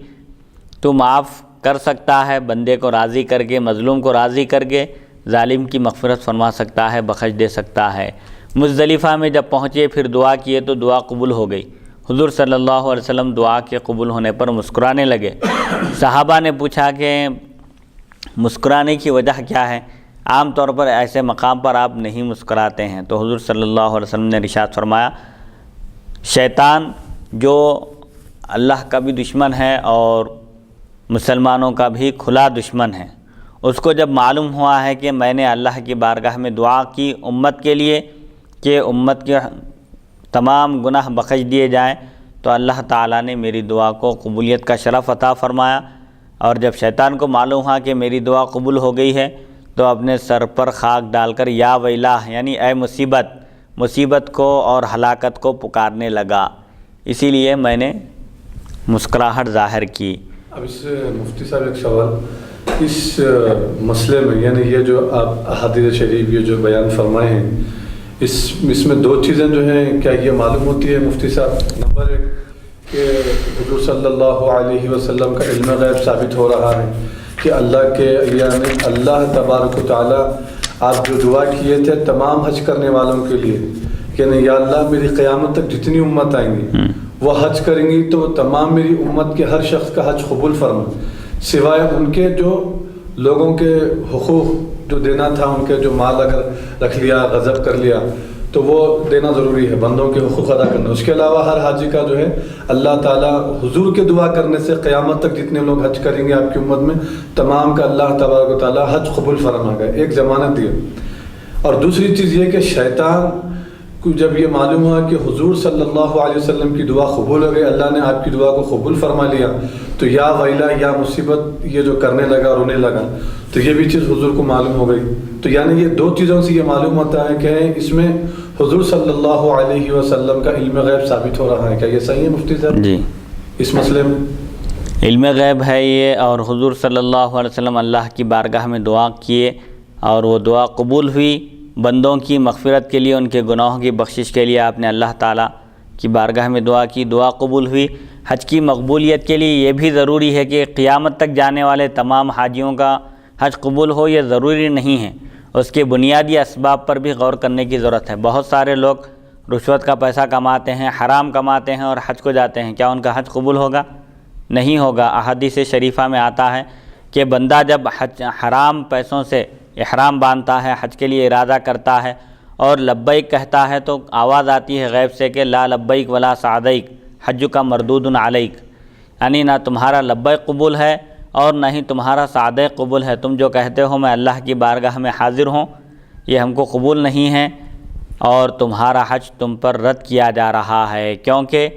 تو معاف کر سکتا ہے، بندے کو راضی کر کے، مظلوم کو راضی کر کے ظالم کی مغفرت فرما سکتا ہے، بخش دے سکتا ہے۔ مزدلفہ میں جب پہنچے پھر دعا کیے تو دعا قبول ہو گئی۔ حضور صلی اللہ علیہ وسلم دعا کے قبول ہونے پر مسکرانے لگے۔ صحابہ نے پوچھا کہ مسکرانے کی وجہ کیا ہے؟ عام طور پر ایسے مقام پر آپ نہیں مسکراتے ہیں۔ تو حضور صلی اللہ علیہ وسلم نے ارشاد فرمایا، شیطان جو اللہ کا بھی دشمن ہے اور مسلمانوں کا بھی کھلا دشمن ہے، اس کو جب معلوم ہوا ہے کہ میں نے اللہ کی بارگاہ میں دعا کی امت کے لیے کہ امت کے تمام گناہ بخش دیے جائیں، تو اللہ تعالیٰ نے میری دعا کو قبولیت کا شرف عطا فرمایا۔ اور جب شیطان کو معلوم ہوا کہ میری دعا قبول ہو گئی ہے تو اپنے سر پر خاک ڈال کر یا ویلہ یعنی اے مصیبت، مصیبت کو اور ہلاکت کو پکارنے لگا۔ اسی لیے میں نے مسکراہٹ ظاہر کی۔ اب اس مفتی صاحب ایک سوال، اس مسئلے میں یعنی یہ جو آپ احادیث شریف یہ جو بیان فرمائے ہیں، اس میں دو چیزیں جو ہیں کیا یہ معلوم ہوتی ہے مفتی صاحب؟ نمبر ایک کہ حضور صلی اللہ علیہ وسلم کا علم غیب ثابت ہو رہا ہے کہ اللہ کے یعنی اللہ تبارک و تعالیٰ آپ جو دعا کیے تھے تمام حج کرنے والوں کے لیے، یعنی یا اللہ میری قیامت تک جتنی امت آئیں گی وہ حج کریں گی تو تمام میری امت کے ہر شخص کا حج قبول فرما، سوائے ان کے جو لوگوں کے حقوق جو دینا تھا، ان کے جو مال اگر رکھ لیا، غصب کر لیا تو وہ دینا ضروری ہے، بندوں کے حقوق ادا کرنا۔ اس کے علاوہ ہر حاجی کا جو ہے اللہ تعالیٰ حضور کے دعا کرنے سے قیامت تک جتنے لوگ حج کریں گے آپ کی امت میں تمام کا اللہ تبارک و تعالیٰ حج قبول فرما گئے، ایک ضمانت دی۔ اور دوسری چیز یہ کہ شیطان کو جب یہ معلوم ہوا کہ حضور صلی اللہ علیہ وسلم کی دعا قبول ہو گئی، اللہ نے آپ کی دعا کو قبول فرما لیا، تو یا ویلہ یا مصیبت یہ جو کرنے لگا، رونے لگا، تو یہ بھی چیز حضور کو معلوم ہو گئی۔ تو یعنی یہ دو چیزوں سے یہ معلوم ہوتا ہے کہ اس میں حضور صلی اللہ علیہ وسلم کا علم غیب ثابت ہو رہا ہے۔ کیا یہ صحیح ہے مفتی صاحب؟ جی، اس مسئلے میں علم غیب ہے یہ، اور حضور صلی اللہ علیہ وسلم اللہ کی بارگاہ میں دعا کیے اور وہ دعا قبول ہوئی۔ بندوں کی مغفرت کے لیے، ان کے گناہوں کی بخشش کے لیے آپ نے اللہ تعالیٰ کی بارگاہ میں دعا کی، دعا قبول ہوئی۔ حج کی مقبولیت کے لیے یہ بھی ضروری ہے کہ قیامت تک جانے والے تمام حاجیوں کا حج قبول ہو، یہ ضروری نہیں ہے، اس کے بنیادی اسباب پر بھی غور کرنے کی ضرورت ہے۔ بہت سارے لوگ رشوت کا پیسہ کماتے ہیں، حرام کماتے ہیں اور حج کو جاتے ہیں، کیا ان کا حج قبول ہوگا؟ نہیں ہوگا۔ احادیث شریفہ میں آتا ہے کہ بندہ جب حرام پیسوں سے احرام باندھتا ہے، حج کے لیے ارادہ کرتا ہے اور لبیک کہتا ہے تو آواز آتی ہے غیب سے کہ لا لبیک ولا سعدیک حج کا مردود علیک، یعنی نہ تمہارا لبیک قبول ہے اور نہ ہی تمہارا سعدیک قبول ہے، تم جو کہتے ہو میں اللہ کی بارگاہ میں حاضر ہوں یہ ہم کو قبول نہیں ہے اور تمہارا حج تم پر رد کیا جا رہا ہے، کیونکہ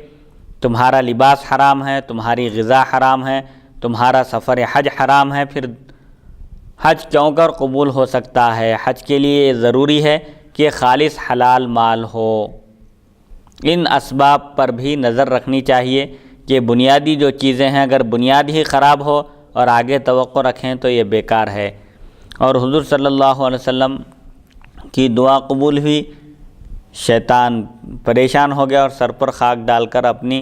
تمہارا لباس حرام ہے، تمہاری غذا حرام ہے، تمہارا سفر حج حرام ہے، پھر حج کیوں کر قبول ہو سکتا ہے؟ حج کے لیے ضروری ہے کہ خالص حلال مال ہو۔ ان اسباب پر بھی نظر رکھنی چاہیے کہ بنیادی جو چیزیں ہیں اگر بنیاد ہی خراب ہو اور آگے توقع رکھیں تو یہ بیکار ہے۔ اور حضور صلی اللہ علیہ وسلم کی دعا قبول ہوئی، شیطان پریشان ہو گیا اور سر پر خاک ڈال کر اپنی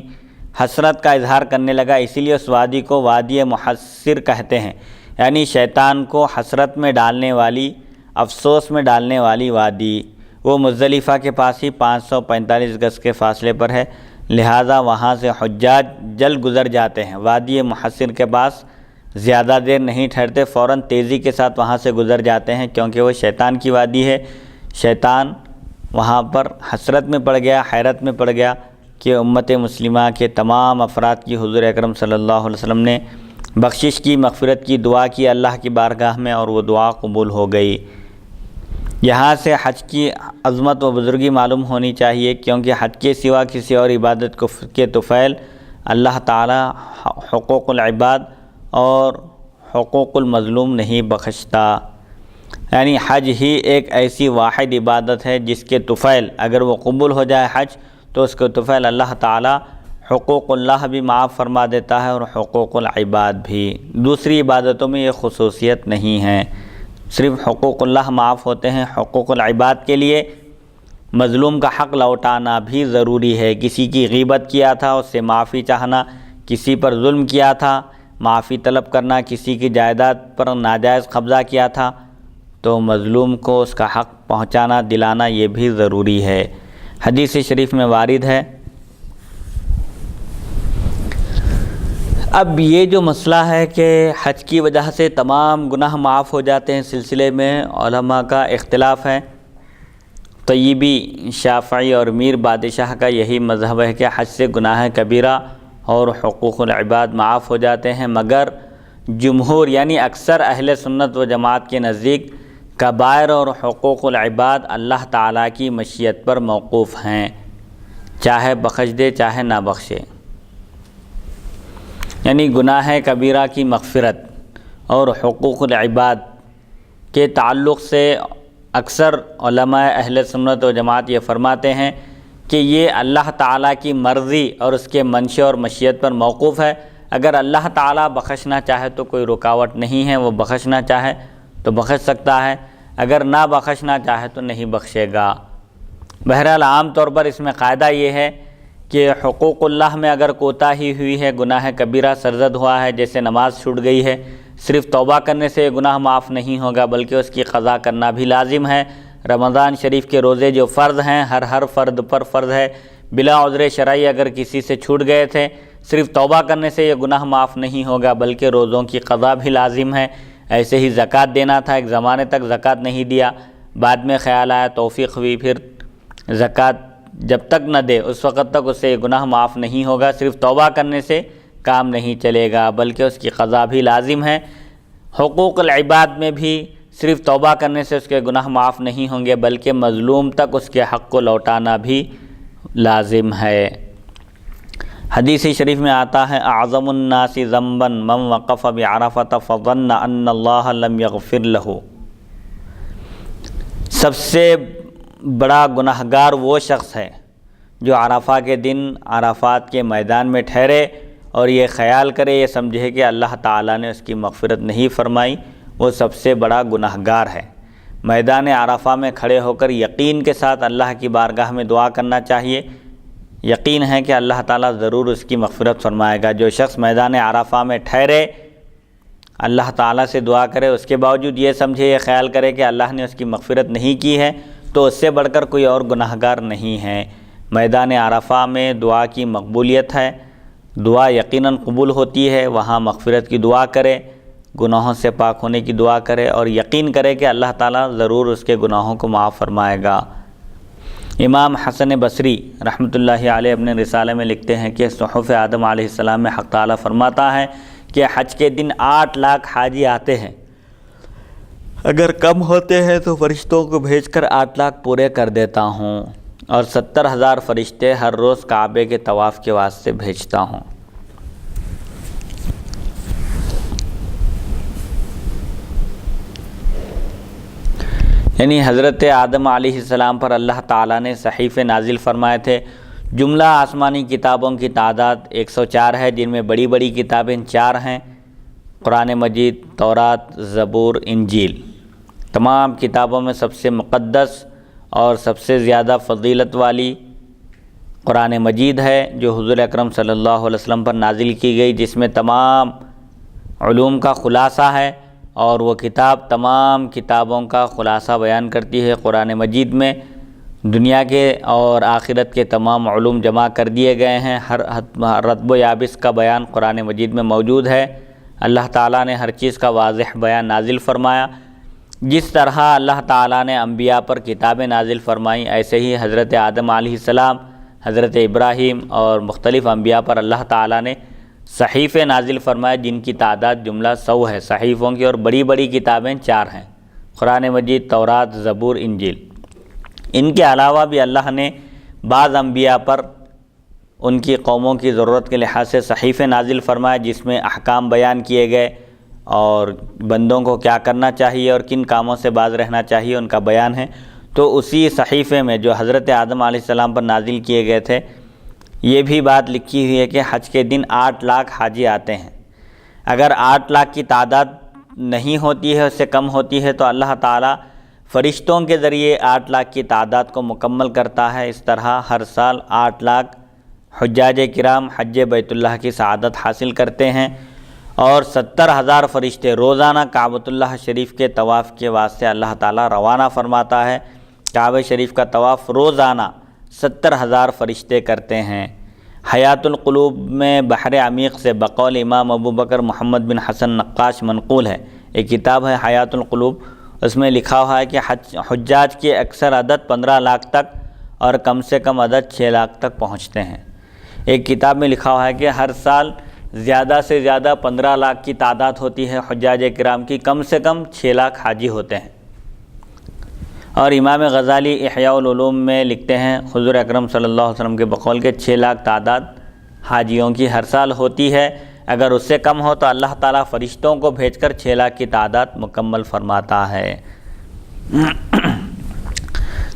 حسرت کا اظہار کرنے لگا، اسی لیے اس وادی کو وادی محسر کہتے ہیں، یعنی شیطان کو حسرت میں ڈالنے والی، افسوس میں ڈالنے والی وادی۔ وہ مزدلفہ کے پاس ہی 545 گز کے فاصلے پر ہے، لہٰذا وہاں سے حجاج جلد گزر جاتے ہیں۔ وادی محسر کے پاس زیادہ دیر نہیں ٹھہرتے، فوراً تیزی کے ساتھ وہاں سے گزر جاتے ہیں، کیونکہ وہ شیطان کی وادی ہے۔ شیطان وہاں پر حسرت میں پڑ گیا، حیرت میں پڑ گیا کہ امت مسلمہ کے تمام افراد کی حضور اکرم صلی اللہ علیہ وسلم نے بخشش کی، مغفرت کی دعا کی اللہ کی بارگاہ میں، اور وہ دعا قبول ہو گئی۔ یہاں سے حج کی عظمت و بزرگی معلوم ہونی چاہیے، کیونکہ حج کے سوا کسی اور عبادت کے طفیل اللہ تعالی حقوق العباد اور حقوق المظلوم نہیں بخشتا۔ یعنی حج ہی ایک ایسی واحد عبادت ہے جس کے طفیل اگر وہ قبول ہو جائے حج تو اس کے طفیل اللہ تعالیٰ حقوق اللہ بھی معاف فرما دیتا ہے اور حقوق العباد بھی۔ دوسری عبادتوں میں یہ خصوصیت نہیں ہے، صرف حقوق اللہ معاف ہوتے ہیں۔ حقوق العباد کے لیے مظلوم کا حق لوٹانا بھی ضروری ہے۔ کسی کی غیبت کیا تھا اس سے معافی چاہنا، کسی پر ظلم کیا تھا معافی طلب کرنا، کسی کی جائیداد پر ناجائز قبضہ کیا تھا تو مظلوم کو اس کا حق پہنچانا دلانا یہ بھی ضروری ہے۔ حدیث شریف میں وارد ہے۔ اب یہ جو مسئلہ ہے کہ حج کی وجہ سے تمام گناہ معاف ہو جاتے ہیں، سلسلے میں علماء کا اختلاف ہے۔ طیبی، شافعی اور میر بادشاہ کا یہی مذہب ہے کہ حج سے گناہ کبیرہ اور حقوق العباد معاف ہو جاتے ہیں، مگر جمہور یعنی اکثر اہل سنت و جماعت کے نزدیک کبائر اور حقوق العباد اللہ تعالیٰ کی مشیت پر موقوف ہیں، چاہے بخش دے چاہے نہ بخشے۔ یعنی گناہ کبیرہ کی مغفرت اور حقوق العباد کے تعلق سے اکثر علماء اہل سنت و جماعت یہ فرماتے ہیں کہ یہ اللہ تعالیٰ کی مرضی اور اس کے منشاء اور مشیت پر موقوف ہے۔ اگر اللہ تعالیٰ بخشنا چاہے تو کوئی رکاوٹ نہیں ہے، وہ بخشنا چاہے تو بخش سکتا ہے، اگر نہ بخشنا چاہے تو نہیں بخشے گا۔ بہرحال عام طور پر اس میں قاعدہ یہ ہے کہ حقوق اللہ میں اگر کوتاہی ہوئی ہے، گناہ کبیرہ سرزد ہوا ہے، جیسے نماز چھوٹ گئی ہے، صرف توبہ کرنے سے یہ گناہ معاف نہیں ہوگا بلکہ اس کی قضا کرنا بھی لازم ہے۔ رمضان شریف کے روزے جو فرض ہیں ہر فرد پر فرض ہے، بلا عذر شرعی اگر کسی سے چھوٹ گئے تھے، صرف توبہ کرنے سے یہ گناہ معاف نہیں ہوگا بلکہ روزوں کی قضا بھی لازم ہے۔ ایسے ہی زکوٰۃ دینا تھا، ایک زمانے تک زکوٰۃ نہیں دیا، بعد میں خیال آیا، توفیق ہوئی، پھر زکوٰۃ جب تک نہ دے اس وقت تک اسے یہ گناہ معاف نہیں ہوگا۔ صرف توبہ کرنے سے کام نہیں چلے گا بلکہ اس کی قضا بھی لازم ہے۔ حقوق العباد میں بھی صرف توبہ کرنے سے اس کے گناہ معاف نہیں ہوں گے بلکہ مظلوم تک اس کے حق کو لوٹانا بھی لازم ہے۔ حدیث شریف میں آتا ہے اعظم الناس ذنبا من وقف بعرفۃ فظن ان اللہ لم یغفر له۔ سب سے بڑا گناہگار وہ شخص ہے جو عرفہ کے دن عرفات کے میدان میں ٹھہرے اور یہ خیال کرے، یہ سمجھے کہ اللہ تعالیٰ نے اس کی مغفرت نہیں فرمائی، وہ سب سے بڑا گناہگار ہے۔ میدان عرفہ میں کھڑے ہو کر یقین کے ساتھ اللہ کی بارگاہ میں دعا کرنا چاہیے، یقین ہے کہ اللہ تعالیٰ ضرور اس کی مغفرت فرمائے گا۔ جو شخص میدان عرفہ میں ٹھہرے اللہ تعالیٰ سے دعا کرے، اس کے باوجود یہ سمجھے، یہ خیال کرے کہ اللہ نے اس کی مغفرت نہیں کی ہے، تو اس سے بڑھ کر کوئی اور گناہگار نہیں ہے۔ میدان عرفہ میں دعا کی مقبولیت ہے، دعا یقیناً قبول ہوتی ہے، وہاں مغفرت کی دعا کرے، گناہوں سے پاک ہونے کی دعا کرے اور یقین کرے کہ اللہ تعالیٰ ضرور اس کے گناہوں کو معاف فرمائے گا۔ امام حسن بصری رحمۃ اللہ علیہ اپنے رسالے میں لکھتے ہیں کہ صحف آدم علیہ السلام میں حق تعالیٰ فرماتا ہے کہ حج کے دن 8 لاکھ حاجی آتے ہیں، اگر کم ہوتے ہیں تو فرشتوں کو بھیج کر 8 لاکھ پورے کر دیتا ہوں، اور 70,000 فرشتے ہر روز کعبے کے طواف کے واسطے بھیجتا ہوں۔ یعنی حضرت آدم علیہ السلام پر اللہ تعالیٰ نے صحیفے نازل فرمائے تھے۔ جملہ آسمانی کتابوں کی تعداد 104 ہے، جن میں بڑی بڑی کتابیں 4 ہیں، قرآن مجید، تورات، زبور، انجیل۔ تمام کتابوں میں سب سے مقدس اور سب سے زیادہ فضیلت والی قرآن مجید ہے، جو حضور اکرم صلی اللہ علیہ وسلم پر نازل کی گئی، جس میں تمام علوم کا خلاصہ ہے، اور وہ کتاب تمام کتابوں کا خلاصہ بیان کرتی ہے۔ قرآن مجید میں دنیا کے اور آخرت کے تمام علوم جمع کر دیے گئے ہیں، ہر رتب و یابس کا بیان قرآن مجید میں موجود ہے۔ اللہ تعالیٰ نے ہر چیز کا واضح بیان نازل فرمایا۔ جس طرح اللہ تعالیٰ نے انبیاء پر کتابیں نازل فرمائیں، ایسے ہی حضرت آدم علیہ السلام، حضرت ابراہیم اور مختلف انبیاء پر اللہ تعالیٰ نے صحیفے نازل فرمائے، جن کی تعداد جملہ 100 ہے صحیفوں کی، اور بڑی بڑی کتابیں 4 ہیں، قرآن مجید، تورات، زبور، انجیل۔ ان کے علاوہ بھی اللہ نے بعض انبیاء پر ان کی قوموں کی ضرورت کے لحاظ سے صحیفے نازل فرمائے، جس میں احکام بیان کیے گئے اور بندوں کو کیا کرنا چاہیے اور کن کاموں سے باز رہنا چاہیے ان کا بیان ہے۔ تو اسی صحیفے میں جو حضرت آدم علیہ السلام پر نازل کیے گئے تھے یہ بھی بات لکھی ہوئی ہے کہ حج کے دن 8 لاکھ حاجی آتے ہیں۔ اگر 8 لاکھ کی تعداد نہیں ہوتی ہے، اس سے کم ہوتی ہے، تو اللہ تعالیٰ فرشتوں کے ذریعے 8 لاکھ کی تعداد کو مکمل کرتا ہے۔ اس طرح ہر سال 8 لاکھ حجاج کرام حج بیت اللہ کی سعادت حاصل کرتے ہیں، اور 70,000 فرشتے روزانہ کعبۃ اللہ شریف کے طواف کے واسطے اللہ تعالیٰ روانہ فرماتا ہے۔ کعبہ شریف کا طواف روزانہ 70,000 فرشتے کرتے ہیں۔ حیات القلوب میں بحر عمیق سے بقول امام ابو بکر محمد بن حسن نقاش منقول ہے، ایک کتاب ہے حیات القلوب، اس میں لکھا ہوا ہے کہ حجاج کے اکثر عدد 15 لاکھ تک اور کم سے کم عدد 6 لاکھ تک پہنچتے ہیں۔ ایک کتاب میں لکھا ہوا ہے کہ ہر سال زیادہ سے زیادہ 15 لاکھ کی تعداد ہوتی ہے حجاج کرام کی، کم سے کم 6 لاکھ حاجی ہوتے ہیں۔ اور امام غزالی احیاء العلوم میں لکھتے ہیں حضور اکرم صلی اللہ علیہ وسلم کے بقول کے 6 لاکھ تعداد حاجیوں کی ہر سال ہوتی ہے۔ اگر اس سے کم ہو تو اللہ تعالیٰ فرشتوں کو بھیج کر 6 لاکھ کی تعداد مکمل فرماتا ہے۔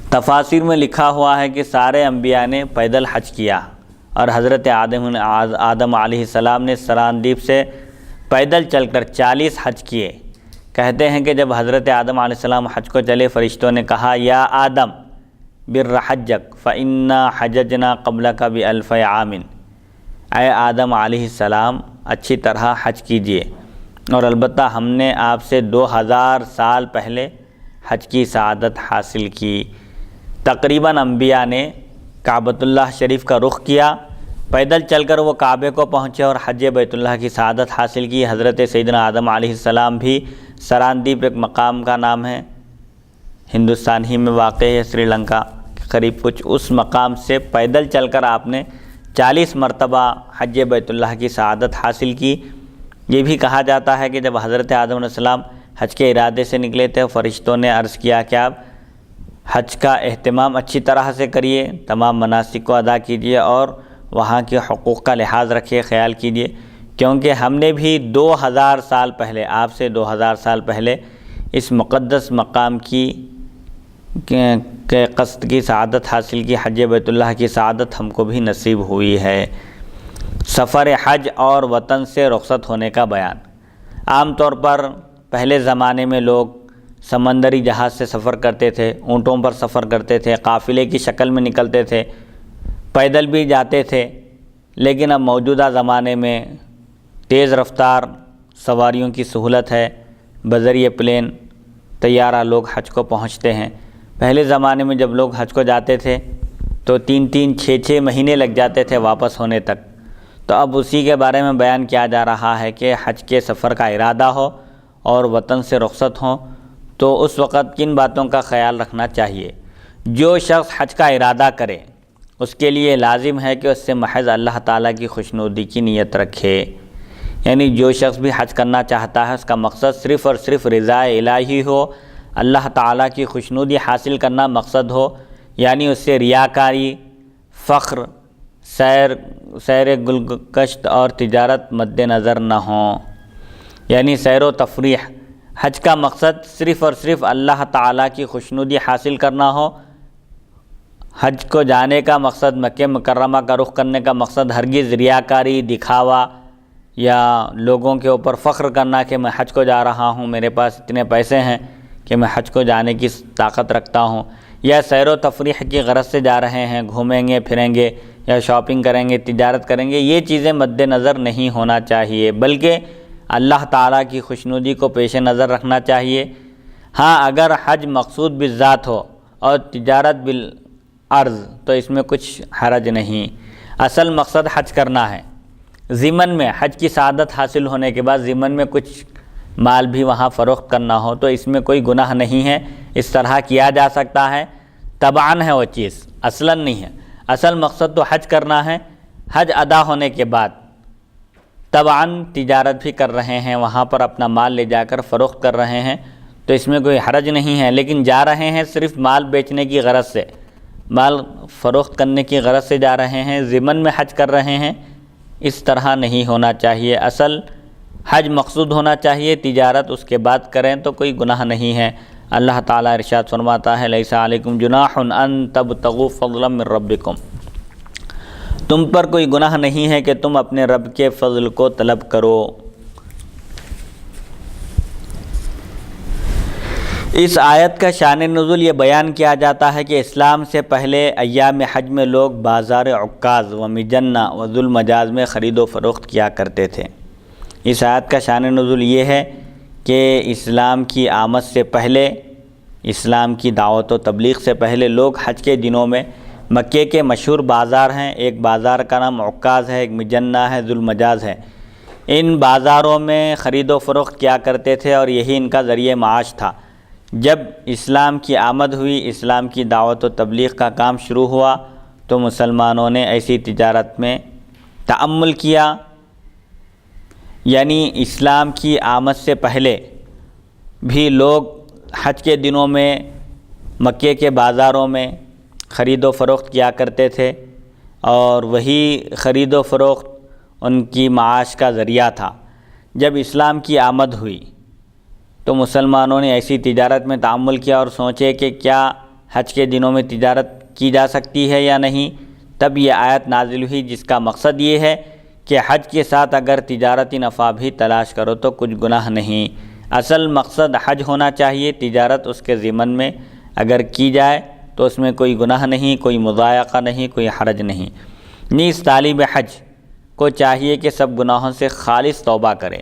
تفاسیر میں لکھا ہوا ہے کہ سارے انبیاء نے پیدل حج کیا، اور حضرت آدم علیہ السلام نے سراندیپ سے پیدل چل کر 40 حج کیے۔ کہتے ہیں کہ جب حضرت آدم علیہ السلام حج کو چلے، فرشتوں نے کہا یا آدم بر حجک فإنا حججنا قبلک بألف عام، اے آدم علیہ السلام اچھی طرح حج کیجئے، اور البتہ ہم نے آپ سے 2000 سال پہلے حج کی سعادت حاصل کی۔ تقریباً انبیاء نے کعبۃ اللہ شریف کا رخ کیا، پیدل چل کر وہ کعبے کو پہنچے اور حج بیت اللہ کی سعادت حاصل کی۔ حضرت سیدنا آدم علیہ السلام بھی سراندیپ ایک مقام کا نام ہے، ہندوستان ہی میں واقع ہے، سری لنکا کے قریب کچھ، اس مقام سے پیدل چل کر آپ نے 40 مرتبہ حج بیت اللہ کی سعادت حاصل کی۔ یہ بھی کہا جاتا ہے کہ جب حضرت آدم علیہ السلام حج کے ارادے سے نکلے تھے، فرشتوں نے عرض کیا کہ آپ حج کا اہتمام اچھی طرح سے کریے، تمام مناسک کو ادا کیجیے اور وہاں کے حقوق کا لحاظ رکھیے، خیال کیجیے، کیونکہ ہم نے بھی 2000 سال پہلے، آپ سے 2000 سال پہلے اس مقدس مقام کی قصد کی سعادت حاصل کی، حج بیت اللہ کی سعادت ہم کو بھی نصیب ہوئی ہے۔ سفر حج اور وطن سے رخصت ہونے کا بیان۔ عام طور پر پہلے زمانے میں لوگ سمندری جہاز سے سفر کرتے تھے، اونٹوں پر سفر کرتے تھے، قافلے کی شکل میں نکلتے تھے، پیدل بھی جاتے تھے، لیکن اب موجودہ زمانے میں تیز رفتار سواریوں کی سہولت ہے، بذریعہ پلین طیارہ لوگ حج کو پہنچتے ہیں۔ پہلے زمانے میں جب لوگ حج کو جاتے تھے تو 3 6 مہینے لگ جاتے تھے واپس ہونے تک، تو اب اسی کے بارے میں بیان کیا جا رہا ہے کہ حج کے سفر کا ارادہ ہو اور وطن سے رخصت ہوں تو اس وقت کن باتوں کا خیال رکھنا چاہیے۔ جو شخص حج کا ارادہ کرے اس کے لیے لازم ہے کہ اس سے محض اللہ تعالیٰ کی خوشنودی کی نیت رکھے، یعنی جو شخص بھی حج کرنا چاہتا ہے اس کا مقصد صرف اور صرف رضا الہی ہو، اللہ تعالیٰ کی خوشنودی حاصل کرنا مقصد ہو، یعنی اس سے ریاکاری، فخر، سیر گلگشت اور تجارت مد نظر نہ ہوں، یعنی سیر و تفریح۔ حج کا مقصد صرف اور صرف اللہ تعالیٰ کی خوشنودی حاصل کرنا ہو۔ حج کو جانے کا مقصد، مکہ مکرمہ کا رخ کرنے کا مقصد ہرگز ریاکاری، دکھاوا یا لوگوں کے اوپر فخر کرنا کہ میں حج کو جا رہا ہوں، میرے پاس اتنے پیسے ہیں کہ میں حج کو جانے کی طاقت رکھتا ہوں، یا سیر و تفریح کی غرض سے جا رہے ہیں، گھومیں گے پھریں گے یا شاپنگ کریں گے، تجارت کریں گے، یہ چیزیں مد نظر نہیں ہونا چاہیے، بلکہ اللہ تعالیٰ کی خوشنودی کو پیش نظر رکھنا چاہیے۔ ہاں اگر حج مقصود بالذات ہو اور تجارت بالعرض تو اس میں کچھ حرج نہیں، اصل مقصد حج کرنا ہے۔ ضمن میں حج کی سعادت حاصل ہونے کے بعد ضمن میں کچھ مال بھی وہاں فروخت کرنا ہو تو اس میں کوئی گناہ نہیں ہے، اس طرح کیا جا سکتا ہے، تبعاً ہے وہ چیز، اصلاً نہیں ہے۔ اصل مقصد تو حج کرنا ہے، حج ادا ہونے کے بعد تبعاً تجارت بھی کر رہے ہیں، وہاں پر اپنا مال لے جا کر فروخت کر رہے ہیں تو اس میں کوئی حرج نہیں ہے، لیکن جا رہے ہیں صرف مال بیچنے کی غرض سے، مال فروخت کرنے کی غرض سے جا رہے ہیں، ضمن میں حج کر رہے ہیں، اس طرح نہیں ہونا چاہیے۔ اصل حج مقصود ہونا چاہیے، تجارت اس کے بعد کریں تو کوئی گناہ نہیں ہے۔ اللہ تعالیٰ ارشاد فرماتا ہے لیس علیکم جناح ان تبتغوا فضلا من ربکم، تم پر کوئی گناہ نہیں ہے کہ تم اپنے رب کے فضل کو طلب کرو۔ اس آیت کا شان نزول یہ بیان کیا جاتا ہے کہ اسلام سے پہلے ایام حج میں لوگ بازار عکاظ و مجنہ و ذو المجاز میں خرید و فروخت کیا کرتے تھے۔ اس آیت کا شان نزول یہ ہے کہ اسلام کی آمد سے پہلے، اسلام کی دعوت و تبلیغ سے پہلے لوگ حج کے دنوں میں مکے کے مشہور بازار ہیں، ایک بازار کا نام عکاظ ہے، ایک مجنہ ہے، ذو المجاز ہے، ان بازاروں میں خرید و فروخت کیا کرتے تھے اور یہی ان کا ذریعہ معاش تھا۔ جب اسلام کی آمد ہوئی، اسلام کی دعوت و تبلیغ کا کام شروع ہوا تو مسلمانوں نے ایسی تجارت میں تعامل کیا، یعنی اسلام کی آمد سے پہلے بھی لوگ حج کے دنوں میں مکے کے بازاروں میں خرید و فروخت کیا کرتے تھے اور وہی خرید و فروخت ان کی معاش کا ذریعہ تھا۔ جب اسلام کی آمد ہوئی تو مسلمانوں نے ایسی تجارت میں تعامل کیا اور سوچے کہ کیا حج کے دنوں میں تجارت کی جا سکتی ہے یا نہیں۔ تب یہ آیت نازل ہوئی جس کا مقصد یہ ہے کہ حج کے ساتھ اگر تجارتی نفع بھی تلاش کرو تو کچھ گناہ نہیں۔ اصل مقصد حج ہونا چاہیے، تجارت اس کے ضمن میں اگر کی جائے تو اس میں کوئی گناہ نہیں، کوئی مضائقہ نہیں، کوئی حرج نہیں۔ نیز طالب حج کو چاہیے کہ سب گناہوں سے خالص توبہ کرے۔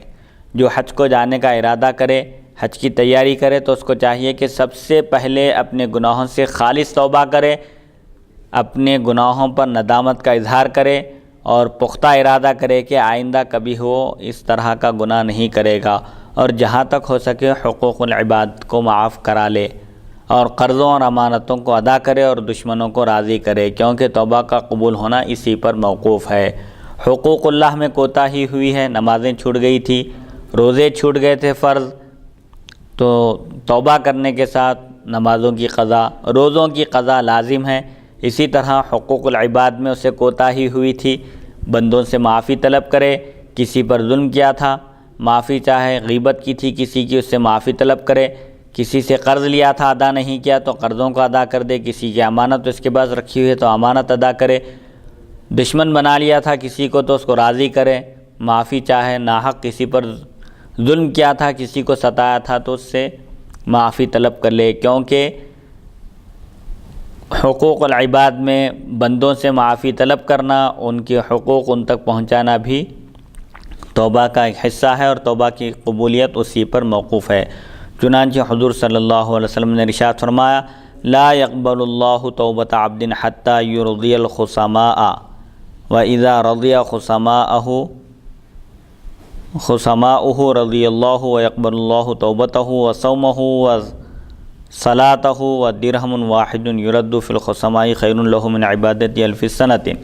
جو حج کو جانے کا ارادہ کرے، حج کی تیاری کرے تو اس کو چاہیے کہ سب سے پہلے اپنے گناہوں سے خالص توبہ کرے، اپنے گناہوں پر ندامت کا اظہار کرے اور پختہ ارادہ کرے کہ آئندہ کبھی وہ اس طرح کا گناہ نہیں کرے گا، اور جہاں تک ہو سکے حقوق العباد کو معاف کرا لے اور قرضوں اور امانتوں کو ادا کرے اور دشمنوں کو راضی کرے، کیونکہ توبہ کا قبول ہونا اسی پر موقوف ہے۔ حقوق اللہ میں کوتاہی ہوئی ہے، نمازیں چھوٹ گئی تھی، روزے چھوٹ گئے تھے فرض، تو توبہ کرنے کے ساتھ نمازوں کی قضا، روزوں کی قضا لازم ہے۔ اسی طرح حقوق العباد میں اسے کوتاہی ہوئی تھی، بندوں سے معافی طلب کرے، کسی پر ظلم کیا تھا معافی چاہے، غیبت کی تھی کسی کی اس سے معافی طلب کرے، کسی سے قرض لیا تھا ادا نہیں کیا تو قرضوں کو ادا کر دے، کسی کی امانت اس کے پاس رکھی ہوئی ہے تو امانت ادا کرے، دشمن بنا لیا تھا کسی کو تو اس کو راضی کرے، معافی چاہے، ناحق کسی پر ظلم کیا تھا، کسی کو ستایا تھا تو اس سے معافی طلب کر لے، کیونکہ حقوق العباد میں بندوں سے معافی طلب کرنا، ان کے حقوق ان تک پہنچانا بھی توبہ کا ایک حصہ ہے اور توبہ کی قبولیت اسی پر موقوف ہے۔ چنانچہ حضور صلی اللہ علیہ وسلم نے ارشاد فرمایا لا يقبل اللہ توبۃ عبد حتى يرضي الخصماء وإذا رضي خصماؤه رضی اللہ ويقبل اللہ توبته وصومه وصلاته ودرهم واحد يرد في الخصماء خیر له من عبادة ألف سنة۔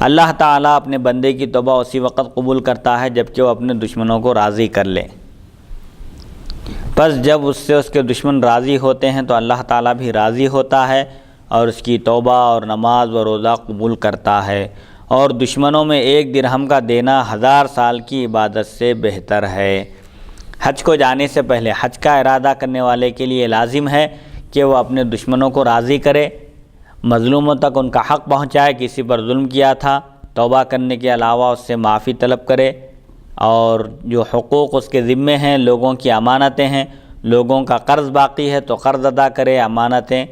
اللہ تعالیٰ اپنے بندے کی توبہ اسی وقت قبول کرتا ہے جب کہ وہ اپنے دشمنوں کو راضی کر لے، پس جب اس سے اس کے دشمن راضی ہوتے ہیں تو اللہ تعالیٰ بھی راضی ہوتا ہے اور اس کی توبہ اور نماز و روزہ قبول کرتا ہے، اور دشمنوں میں 1 درہم کا دینا 1000 سال کی عبادت سے بہتر ہے۔ حج کو جانے سے پہلے حج کا ارادہ کرنے والے کے لیے لازم ہے کہ وہ اپنے دشمنوں کو راضی کرے، مظلوموں تک ان کا حق پہنچائے، کسی پر ظلم کیا تھا توبہ کرنے کے علاوہ اس سے معافی طلب کرے، اور جو حقوق اس کے ذمے ہیں، لوگوں کی امانتیں ہیں، لوگوں کا قرض باقی ہے تو قرض ادا کرے، امانتیں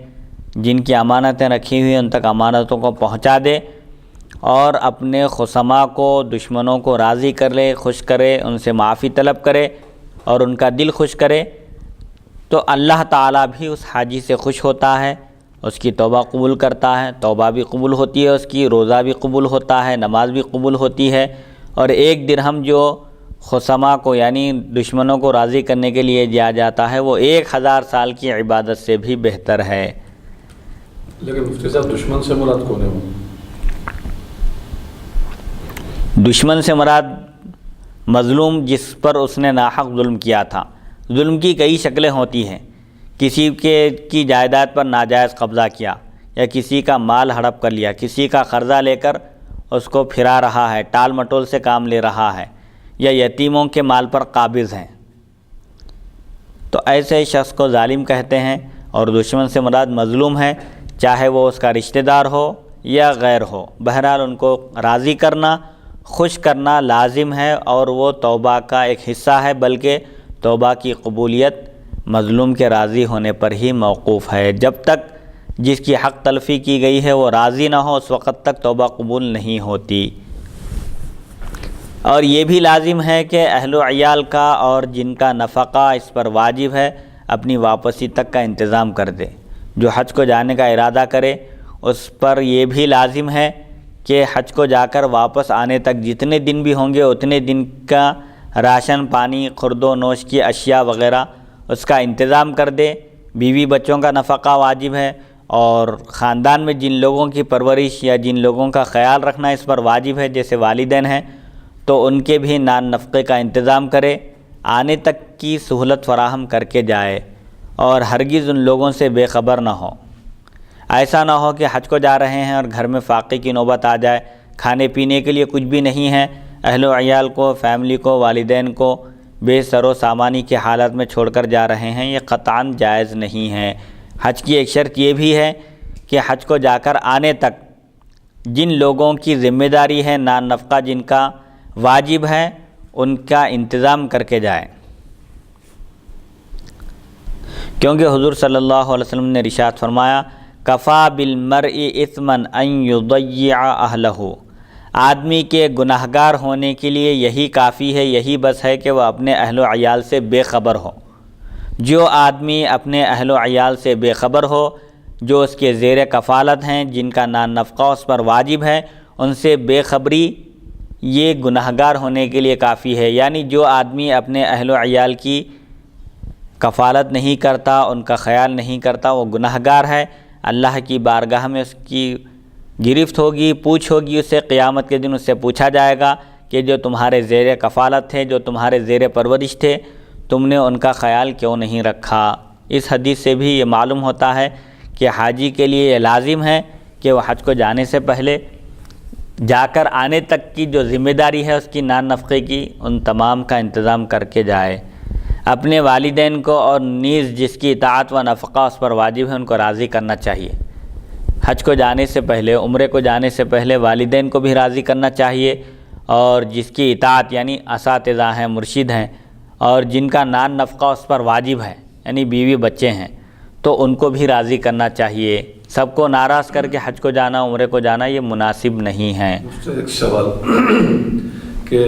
جن کی امانتیں رکھی ہوئی ہیں ان تک امانتوں کو پہنچا دے، اور اپنے خصما کو، دشمنوں کو راضی کر لے، خوش کرے، ان سے معافی طلب کرے اور ان کا دل خوش کرے، تو اللہ تعالیٰ بھی اس حاجی سے خوش ہوتا ہے، اس کی توبہ قبول کرتا ہے، توبہ بھی قبول ہوتی ہے اس کی، روزہ بھی قبول ہوتا ہے، نماز بھی قبول ہوتی ہے، اور 1 درہم جو خصما کو یعنی دشمنوں کو راضی کرنے کے لیے دیا جاتا ہے وہ 1000 سال کی عبادت سے بھی بہتر ہے۔ لیکن مفتی صاحب دشمن سے مراد کون ہے وہ؟ دشمن سے مراد مظلوم جس پر اس نے ناحق ظلم کیا تھا۔ ظلم کی کئی شکلیں ہوتی ہیں، کسی کی جائیداد پر ناجائز قبضہ کیا، یا کسی کا مال ہڑپ کر لیا، کسی کا قرضہ لے کر اس کو پھرا رہا ہے، ٹال مٹول سے کام لے رہا ہے، یا یتیموں کے مال پر قابض ہیں، تو ایسے شخص کو ظالم کہتے ہیں، اور دشمن سے مراد مظلوم ہے، چاہے وہ اس کا رشتہ دار ہو یا غیر ہو۔ بہرحال ان کو راضی کرنا، خوش کرنا لازم ہے، اور وہ توبہ کا ایک حصہ ہے، بلکہ توبہ کی قبولیت مظلوم کے راضی ہونے پر ہی موقوف ہے۔ جب تک جس کی حق تلفی کی گئی ہے وہ راضی نہ ہو، اس وقت تک توبہ قبول نہیں ہوتی۔ اور یہ بھی لازم ہے کہ اہل و عیال کا اور جن کا نفقہ اس پر واجب ہے اپنی واپسی تک کا انتظام کر دے۔ جو حج کو جانے کا ارادہ کرے اس پر یہ بھی لازم ہے کہ حج کو جا کر واپس آنے تک جتنے دن بھی ہوں گے اتنے دن کا راشن پانی، خورد و نوش کی اشیاء وغیرہ اس کا انتظام کر دے۔ بیوی بچوں کا نفقہ واجب ہے، اور خاندان میں جن لوگوں کی پرورش یا جن لوگوں کا خیال رکھنا اس پر واجب ہے، جیسے والدین ہیں، تو ان کے بھی نان نفقے کا انتظام کرے، آنے تک کی سہولت فراہم کر کے جائے، اور ہرگز ان لوگوں سے بے خبر نہ ہو۔ ایسا نہ ہو کہ حج کو جا رہے ہیں اور گھر میں فاقے کی نوبت آ جائے، کھانے پینے کے لیے کچھ بھی نہیں ہے، اہل و عیال کو، فیملی کو، والدین کو بے سر و سامانی کی حالت میں چھوڑ کر جا رہے ہیں، یہ قطعاً جائز نہیں ہے۔ حج کی ایک شرط یہ بھی ہے کہ حج کو جا کر آنے تک جن لوگوں کی ذمہ داری ہے، نان نفقہ جن کا واجب ہے، ان کا انتظام کر کے جائیں، کیونکہ حضور صلی اللہ علیہ وسلم نے ارشاد فرمایا، کفا بالمرء اثما ان یضیع اہلہ، آدمی کے گناہگار ہونے کے لیے یہی کافی ہے، یہی بس ہے کہ وہ اپنے اہل و عیال سے بے خبر ہو۔ جو آدمی اپنے اہل و عیال سے بے خبر ہو، جو اس کے زیر کفالت ہیں، جن کا نان نفقہ اس پر واجب ہے، ان سے بے خبری یہ گناہگار ہونے کے لیے کافی ہے۔ یعنی جو آدمی اپنے اہل و عیال کی کفالت نہیں کرتا، ان کا خیال نہیں کرتا، وہ گناہگار ہے۔ اللہ کی بارگاہ میں اس کی گرفت ہوگی، پوچھ ہوگی، اس سے قیامت کے دن اس سے پوچھا جائے گا کہ جو تمہارے زیر کفالت تھے، جو تمہارے زیر پرورش تھے، تم نے ان کا خیال کیوں نہیں رکھا۔ اس حدیث سے بھی یہ معلوم ہوتا ہے کہ حاجی کے لیے یہ لازم ہے کہ وہ حج کو جانے سے پہلے جا کر آنے تک کی جو ذمہ داری ہے اس کی نان نفقے کی، ان تمام کا انتظام کر کے جائے۔ اپنے والدین کو اور نیز جس کی اطاعت و نفقہ اس پر واجب ہے ان کو راضی کرنا چاہیے۔ حج کو جانے سے پہلے، عمرے کو جانے سے پہلے والدین کو بھی راضی کرنا چاہیے، اور جس کی اطاعت یعنی اساتذہ ہیں، مرشد ہیں، اور جن کا نان نفقہ اس پر واجب ہے یعنی بیوی بچے ہیں، تو ان کو بھی راضی کرنا چاہیے۔ سب کو ناراض کر کے حج کو جانا، عمرے کو جانا یہ مناسب نہیں ہے۔ ایک سوال کہ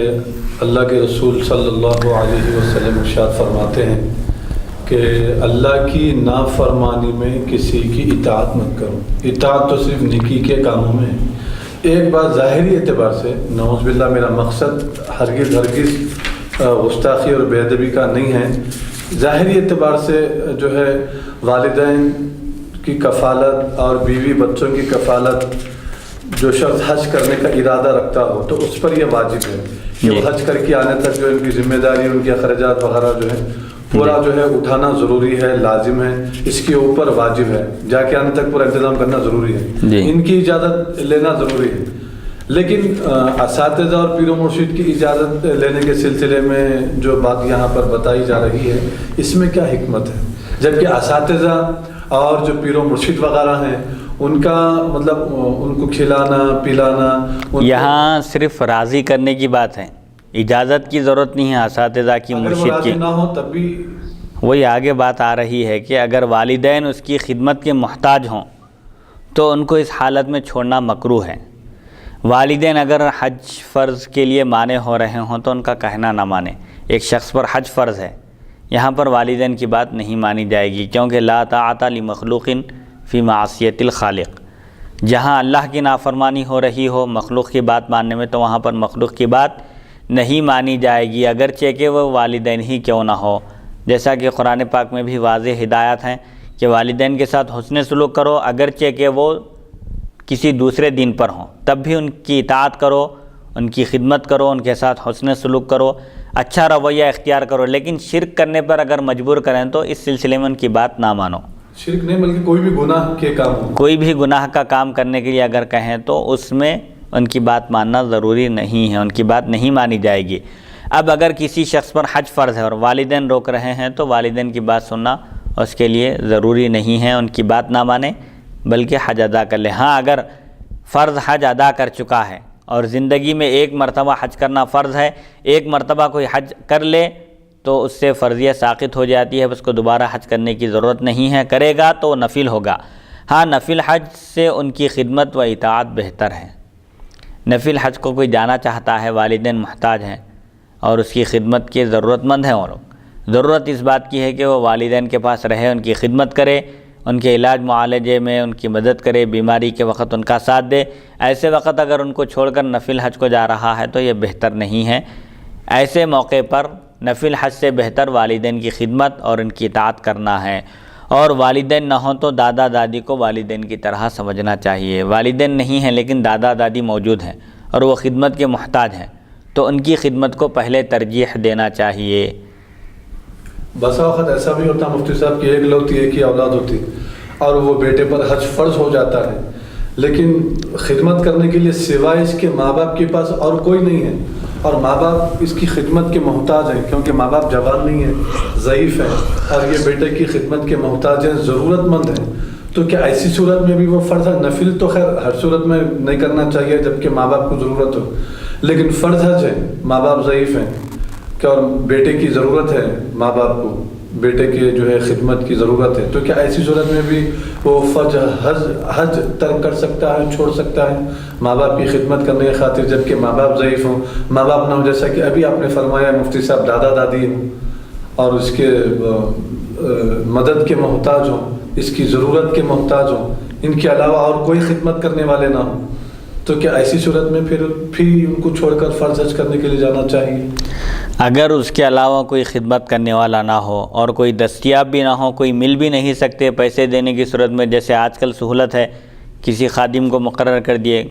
اللہ کے رسول صلی اللہ علیہ وسلم ارشاد فرماتے ہیں کہ اللہ کی نافرمانی میں کسی کی اطاعت مت کرو۔ اطاعت تو صرف نیکی کے کاموں میں ہے۔ ایک بات ظاہری اعتبار سے، نعوذ باللہ میرا مقصد ہرگز گستاخی اور بے ادبی کا نہیں ہے، ظاہری اعتبار سے جو ہے والدین کی کفالت اور بیوی بچوں کی کفالت جو شخص حج کرنے کا ارادہ رکھتا ہو تو اس پر یہ واجب ہے کہ وہ حج کر کے آنے تک جو ان کی ذمہ داری، ان کے اخراجات وغیرہ جو ہے پورا جو ہے اٹھانا ضروری ہے، لازم ہے، اس کے اوپر واجب ہے، جا کے آنے تک پورا انتظام کرنا ضروری ہے، ان کی اجازت لینا ضروری ہے۔ لیکن اساتذہ اور پیر و مرشد کی اجازت لینے کے سلسلے میں جو بات یہاں پر بتائی جا رہی ہے، اس میں کیا حکمت ہے؟ جبکہ اساتذہ اور جو پیر و مرشد وغیرہ ہیں ان کا مطلب ان کو کھلانا پلانا، یہاں صرف راضی کرنے کی بات ہے، اجازت کی ضرورت نہیں ہے اساتذہ کی، مرشد کی۔ نہ ہو تب بھی وہی آگے بات آ رہی ہے کہ اگر والدین اس کی خدمت کے محتاج ہوں تو ان کو اس حالت میں چھوڑنا مکروہ ہے۔ والدین اگر حج فرض کے لیے مانے ہو رہے ہوں تو ان کا کہنا نہ مانے۔ ایک شخص پر حج فرض ہے، یہاں پر والدین کی بات نہیں مانی جائے گی، کیونکہ لا طاعۃ لمخلوق فی معصیۃ الخالق۔ جہاں اللہ کی نافرمانی ہو رہی ہو مخلوق کی بات ماننے میں، تو وہاں پر مخلوق کی بات نہیں مانی جائے گی، اگرچہ کہ وہ والدین ہی کیوں نہ ہو۔ جیسا کہ قرآن پاک میں بھی واضح ہدایات ہیں کہ والدین کے ساتھ حسن سلوک کرو، اگرچہ کہ وہ کسی دوسرے دین پر ہوں، تب بھی ان کی اطاعت کرو، ان کی خدمت کرو، ان کے ساتھ حسن سلوک کرو، اچھا رویہ اختیار کرو۔ لیکن شرک کرنے پر اگر مجبور کریں تو اس سلسلے میں ان کی بات نہ مانو۔ شرک نہیں بلکہ کوئی بھی گناہ کے کام ہو، کوئی بھی گناہ کا کام کرنے کے لیے اگر کہیں تو اس میں ان کی بات ماننا ضروری نہیں ہے، ان کی بات نہیں مانی جائے گی۔ اب اگر کسی شخص پر حج فرض ہے اور والدین روک رہے ہیں تو والدین کی بات سننا اس کے لیے ضروری نہیں ہے، ان کی بات نہ مانے بلکہ حج ادا کر لے۔ ہاں اگر فرض حج ادا کر چکا ہے اور زندگی میں ایک مرتبہ حج کرنا فرض ہے، ایک مرتبہ کوئی حج کر لے تو اس سے فرضیہ ساقط ہو جاتی ہے، اس کو دوبارہ حج کرنے کی ضرورت نہیں ہے، کرے گا تو نفل ہوگا۔ ہاں نفل حج سے ان کی خدمت و اطاعت بہتر ہے۔ نفل حج کو کوئی جانا چاہتا ہے، والدین محتاج ہیں اور اس کی خدمت کے ضرورت مند ہیں، اور ضرورت اس بات کی ہے کہ وہ والدین کے پاس رہے، ان کی خدمت کرے، ان کے علاج معالجے میں ان کی مدد کرے، بیماری کے وقت ان کا ساتھ دے۔ ایسے وقت اگر ان کو چھوڑ کر نفل حج کو جا رہا ہے تو یہ بہتر نہیں ہے۔ ایسے موقع پر نفل حج سے بہتر والدین کی خدمت اور ان کی اطاعت کرنا ہے، اور والدین نہ ہوں تو دادا دادی کو والدین کی طرح سمجھنا چاہیے۔ والدین نہیں ہیں لیکن دادا دادی موجود ہیں اور وہ خدمت کے محتاج ہیں تو ان کی خدمت کو پہلے ترجیح دینا چاہیے۔ بسا وقت ایسا بھی ہوتا ہے مفتی صاحب کہ ایک لوگ ایک ہی اولاد ہوتی اور وہ بیٹے پر حج فرض ہو جاتا ہے، لیکن خدمت کرنے کے لیے سوائے اس کے ماں باپ کے پاس اور کوئی نہیں ہے، اور ماں باپ اس کی خدمت کے محتاج ہیں کیونکہ ماں باپ جوان نہیں ہیں، ضعیف ہیں، اور یہ بیٹے کی خدمت کے محتاج ہیں، ضرورت مند ہیں، تو کیا ایسی صورت میں بھی وہ فرض ہے؟ نفل تو خیر ہر صورت میں نہیں کرنا چاہیے جبکہ ماں باپ کو ضرورت ہو، لیکن فرض حج ہے، ماں باپ ضعیف ہیں کہ اور بیٹے کی ضرورت ہے، ماں باپ کو بیٹے کی جو ہے خدمت کی ضرورت ہے، تو کیا ایسی صورت میں بھی وہ فرض حج ترک کر سکتا ہے، چھوڑ سکتا ہے ماں باپ کی خدمت کرنے کی خاطر جبکہ ماں باپ ضعیف ہوں، ماں باپ نہ ہو، جیسا کہ ابھی آپ نے فرمایا مفتی صاحب دادا دادی ہوں اور اس کے مدد کے محتاج ہوں، اس کی ضرورت کے محتاج ہوں، ان کے علاوہ اور کوئی خدمت کرنے والے نہ ہوں، تو کیا ایسی صورت میں پھر ان کو چھوڑ کر فرض حج کرنے کے لیے جانا چاہیے؟ اگر اس کے علاوہ کوئی خدمت کرنے والا نہ ہو اور کوئی دستیاب بھی نہ ہو، کوئی مل بھی نہیں سکتے پیسے دینے کی صورت میں، جیسے آج کل سہولت ہے کسی خادم کو مقرر کر دیے،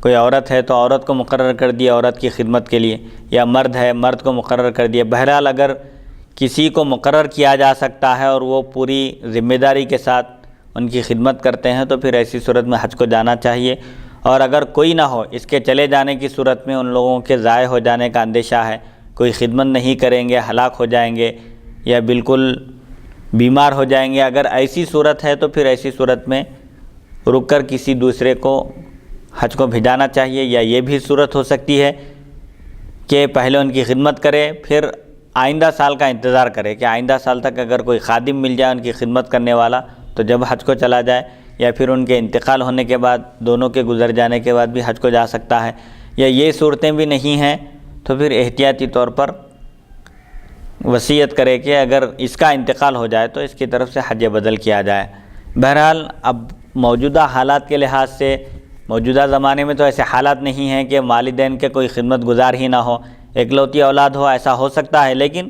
کوئی عورت ہے تو عورت کو مقرر کر دیے عورت کی خدمت کے لیے، یا مرد ہے مرد کو مقرر کر دیے۔ بہرحال اگر کسی کو مقرر کیا جا سکتا ہے اور وہ پوری ذمہ داری کے ساتھ ان کی خدمت کرتے ہیں تو پھر ایسی صورت میں حج کو جانا چاہیے، اور اگر کوئی نہ ہو، اس کے چلے جانے کی صورت میں ان لوگوں کے ضائع ہو جانے کا اندیشہ ہے، کوئی خدمت نہیں کریں گے، ہلاک ہو جائیں گے یا بالکل بیمار ہو جائیں گے، اگر ایسی صورت ہے تو پھر ایسی صورت میں رک کر کسی دوسرے کو حج کو بھیجانا چاہیے، یا یہ بھی صورت ہو سکتی ہے کہ پہلے ان کی خدمت کرے پھر آئندہ سال کا انتظار کرے کہ آئندہ سال تک اگر کوئی خادم مل جائے ان کی خدمت کرنے والا تو جب حج کو چلا جائے، یا پھر ان کے انتقال ہونے کے بعد دونوں کے گزر جانے کے بعد بھی حج کو جا سکتا ہے، یا یہ صورتیں بھی نہیں ہیں تو پھر احتیاطی طور پر وصیت کرے کہ اگر اس کا انتقال ہو جائے تو اس کی طرف سے حج بدل کیا جائے۔ بہرحال اب موجودہ حالات کے لحاظ سے موجودہ زمانے میں تو ایسے حالات نہیں ہیں کہ والدین کے کوئی خدمت گزار ہی نہ ہو، اکلوتی اولاد ہو، ایسا ہو سکتا ہے، لیکن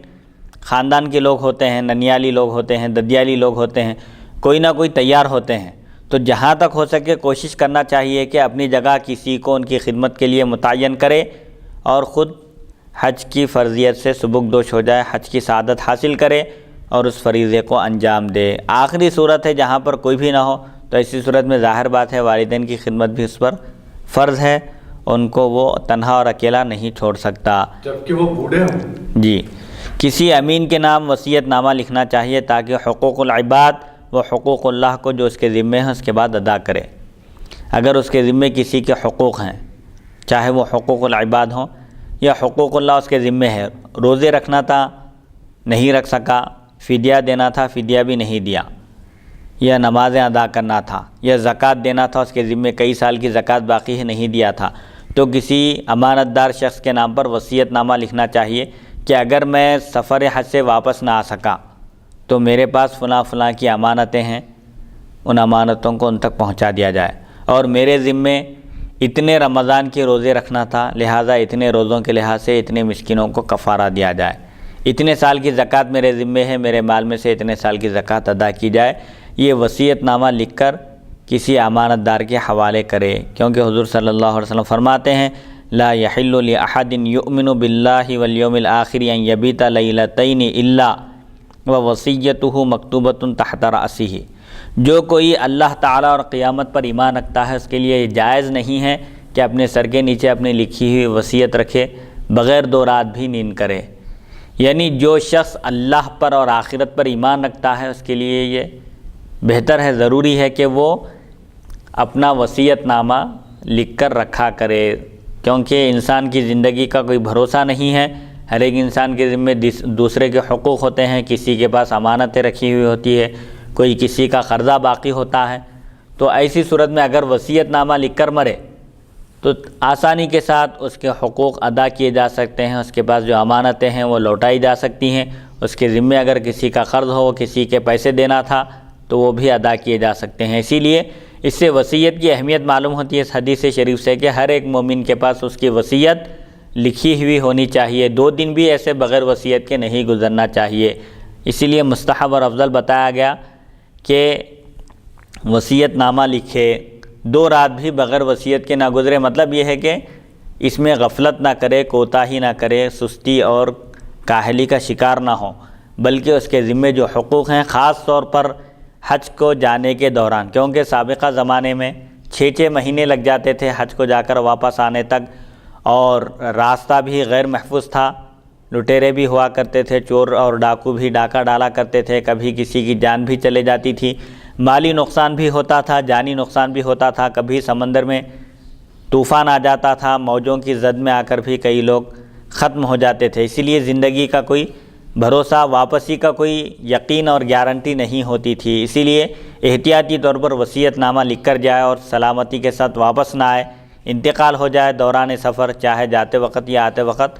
خاندان کے لوگ ہوتے ہیں، ننیالی لوگ ہوتے ہیں، ددیالی لوگ ہوتے ہیں، کوئی نہ کوئی تیار ہوتے ہیں، تو جہاں تک ہو سکے کوشش کرنا چاہیے کہ اپنی جگہ کسی کو ان کی خدمت کے لیے متعین کرے اور خود حج کی فرضیت سے سبکدوش ہو جائے، حج کی سعادت حاصل کرے اور اس فریضے کو انجام دے۔ آخری صورت ہے جہاں پر کوئی بھی نہ ہو تو ایسی صورت میں ظاہر بات ہے والدین کی خدمت بھی اس پر فرض ہے، ان کو وہ تنہا اور اکیلا نہیں چھوڑ سکتا، جبکہ وہ بوڑھے ہوں۔ جی کسی امین کے نام وصیت نامہ لکھنا چاہیے تاکہ حقوق العباد و حقوق اللہ کو جو اس کے ذمے ہیں اس کے بعد ادا کرے۔ اگر اس کے ذمے کسی کے حقوق ہیں، چاہے وہ حقوق العباد ہوں یا حقوق اللہ اس کے ذمے ہے، روزے رکھنا تھا نہیں رکھ سکا، فدیہ دینا تھا فدیہ بھی نہیں دیا، یا نمازیں ادا کرنا تھا، یا زکوٰۃ دینا تھا اس کے ذمے کئی سال کی زکوٰۃ باقی ہے نہیں دیا تھا، تو کسی امانت دار شخص کے نام پر وصیت نامہ لکھنا چاہیے کہ اگر میں سفر حج سے واپس نہ آ سکا تو میرے پاس فلاں فلاں کی امانتیں ہیں، ان امانتوں کو ان تک پہنچا دیا جائے، اور میرے ذمے اتنے رمضان کے روزے رکھنا تھا، لہٰذا اتنے روزوں کے لحاظ سے اتنے مسکینوں کو کفارہ دیا جائے، اتنے سال کی زکوٰۃ میرے ذمے ہے، میرے مال میں سے اتنے سال کی زکوٰۃ ادا کی جائے۔ یہ وصیت نامہ لکھ کر کسی امانت دار کے حوالے کرے، کیونکہ حضور صلی اللہ علیہ وسلم فرماتے ہیں لا يحل لأحد يؤمن باللہ والیوم الآخر ان یبیت لیلتین الا ووصیتہ مکتوبۃ تحت رأسہ، جو کوئی اللہ تعالیٰ اور قیامت پر ایمان رکھتا ہے اس کے لیے جائز نہیں ہے کہ اپنے سر کے نیچے اپنی لکھی ہوئی وصیت رکھے، بغیر 2 رات بھی نیند کرے۔ یعنی جو شخص اللہ پر اور آخرت پر ایمان رکھتا ہے اس کے لیے یہ بہتر ہے، ضروری ہے کہ وہ اپنا وصیت نامہ لکھ کر رکھا کرے، کیونکہ انسان کی زندگی کا کوئی بھروسہ نہیں ہے۔ ہر ایک انسان کے ذمے دوسرے کے حقوق ہوتے ہیں، کسی کے پاس امانتیں رکھی ہوئی ہوتی ہے، کوئی کسی کا قرضہ باقی ہوتا ہے۔ تو ایسی صورت میں اگر وصیت نامہ لکھ کر مرے تو آسانی کے ساتھ اس کے حقوق ادا کیے جا سکتے ہیں، اس کے پاس جو امانتیں ہیں وہ لوٹائی جا سکتی ہیں، اس کے ذمے اگر کسی کا قرض ہو، کسی کے پیسے دینا تھا تو وہ بھی ادا کیے جا سکتے ہیں۔ اسی لیے اس سے وصیت کی اہمیت معلوم ہوتی ہے اس حدیث شریف سے کہ ہر ایک مومن کے پاس اس کی وصیت لکھی ہوئی ہونی چاہیے، 2 دن بھی ایسے بغیر وصیت کے نہیں گزرنا چاہیے۔ اسی لیے مستحب اور افضل بتایا گیا کہ وصیت نامہ لکھے، 2 رات بھی بغیر وصیت کے نہ گزرے۔ مطلب یہ ہے کہ اس میں غفلت نہ کرے، کوتاہی نہ کرے، سستی اور کاہلی کا شکار نہ ہو، بلکہ اس کے ذمے جو حقوق ہیں، خاص طور پر حج کو جانے کے دوران، کیونکہ سابقہ زمانے میں 6 مہینے لگ جاتے تھے حج کو جا کر واپس آنے تک، اور راستہ بھی غیر محفوظ تھا، لٹیرے بھی ہوا کرتے تھے، چور اور ڈاکو بھی ڈاکہ ڈالا کرتے تھے، کبھی کسی کی جان بھی چلے جاتی تھی، مالی نقصان بھی ہوتا تھا، جانی نقصان بھی ہوتا تھا، کبھی سمندر میں طوفان آ جاتا تھا، موجوں کی زد میں آ کر بھی کئی لوگ ختم ہو جاتے تھے۔ اسی لیے زندگی کا کوئی بھروسہ، واپسی کا کوئی یقین اور گارنٹی نہیں ہوتی تھی۔ اسی لیے احتیاطی طور پر وصیت نامہ لکھ کر جائے اور سلامتی کے ساتھ واپس نہ آئے، انتقال ہو جائے دوران سفر، چاہے جاتے وقت یا آتے وقت،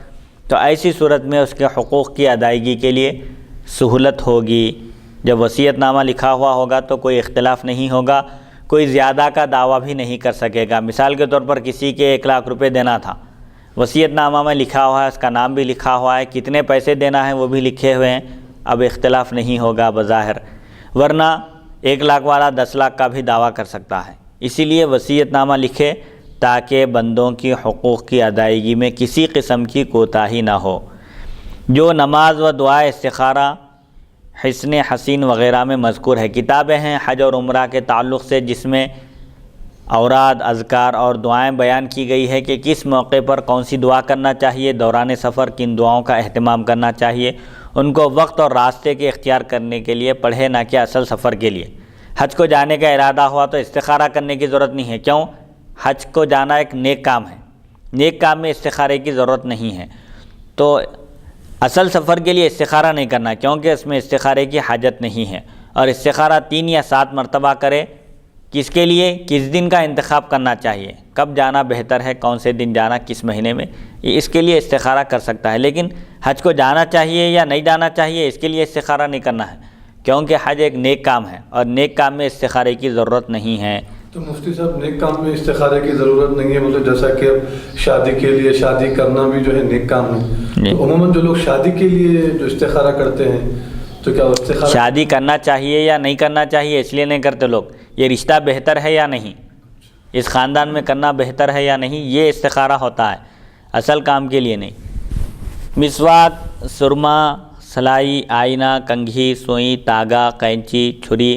تو ایسی صورت میں اس کے حقوق کی ادائیگی کے لیے سہولت ہوگی۔ جب وصیت نامہ لکھا ہوا ہوگا تو کوئی اختلاف نہیں ہوگا، کوئی زیادہ کا دعویٰ بھی نہیں کر سکے گا۔ مثال کے طور پر کسی کے 1 لاکھ روپے دینا تھا، وصیت نامہ میں لکھا ہوا ہے، اس کا نام بھی لکھا ہوا ہے، کتنے پیسے دینا ہے وہ بھی لکھے ہوئے ہیں، اب اختلاف نہیں ہوگا بظاہر، ورنہ 1 لاکھ والا 10 لاکھ کا بھی دعویٰ کر سکتا ہے۔ اسی لیے وصیت نامہ لکھے تاکہ بندوں کی حقوق کی ادائیگی میں کسی قسم کی کوتاہی نہ ہو۔ جو نماز و دعا استخارہ، حسن حسین وغیرہ میں مذکور ہے، کتابیں ہیں حج اور عمرہ کے تعلق سے جس میں اوراد، اذکار اور دعائیں بیان کی گئی ہے کہ کس موقع پر کون سی دعا کرنا چاہیے، دوران سفر کن دعاؤں کا اہتمام کرنا چاہیے، ان کو وقت اور راستے کے اختیار کرنے کے لیے پڑھے، نہ کہ اصل سفر کے لیے۔ حج کو جانے کا ارادہ ہوا تو استخارہ کرنے کی ضرورت نہیں ہے، کیوں؟ حج کو جانا ایک نیک کام ہے، نیک کام میں استخارے کی ضرورت نہیں ہے، تو اصل سفر کے لیے استخارہ نہیں کرنا، کیونکہ اس میں استخارے کی حاجت نہیں ہے۔ اور استخارہ 3 یا 7 مرتبہ کرے، کس کے لیے؟ کس دن کا انتخاب کرنا چاہیے، کب جانا بہتر ہے، کون سے دن جانا، کس مہینے میں، اس کے لیے استخارہ کر سکتا ہے۔ لیکن حج کو جانا چاہیے یا نہیں جانا چاہیے اس کے لیے استخارہ نہیں کرنا ہے، کیونکہ حج ایک نیک کام ہے اور نیک کام میں استخارے کی ضرورت نہیں ہے۔ تو مفتی صاحب نیک کام میں استخارے کی ضرورت نہیں ہے، مطلب جیسا کہ اب شادی کے لیے، شادی کرنا بھی جو ہے نیک کام ہے، تو عموماً جو لوگ شادی کے لیے جو استخارہ کرتے ہیں تو کیا استخارہ شادی کرنا چاہیے یا نہیں کرنا چاہیے اس لیے نہیں کرتے لوگ، یہ رشتہ بہتر ہے یا نہیں، اس خاندان میں کرنا بہتر ہے یا نہیں، یہ استخارہ ہوتا ہے، اصل کام کے لیے نہیں۔ مسواک، سرما، سلائی، آئینہ، کنگھی، سوئی، تاگا، قینچی، چھری،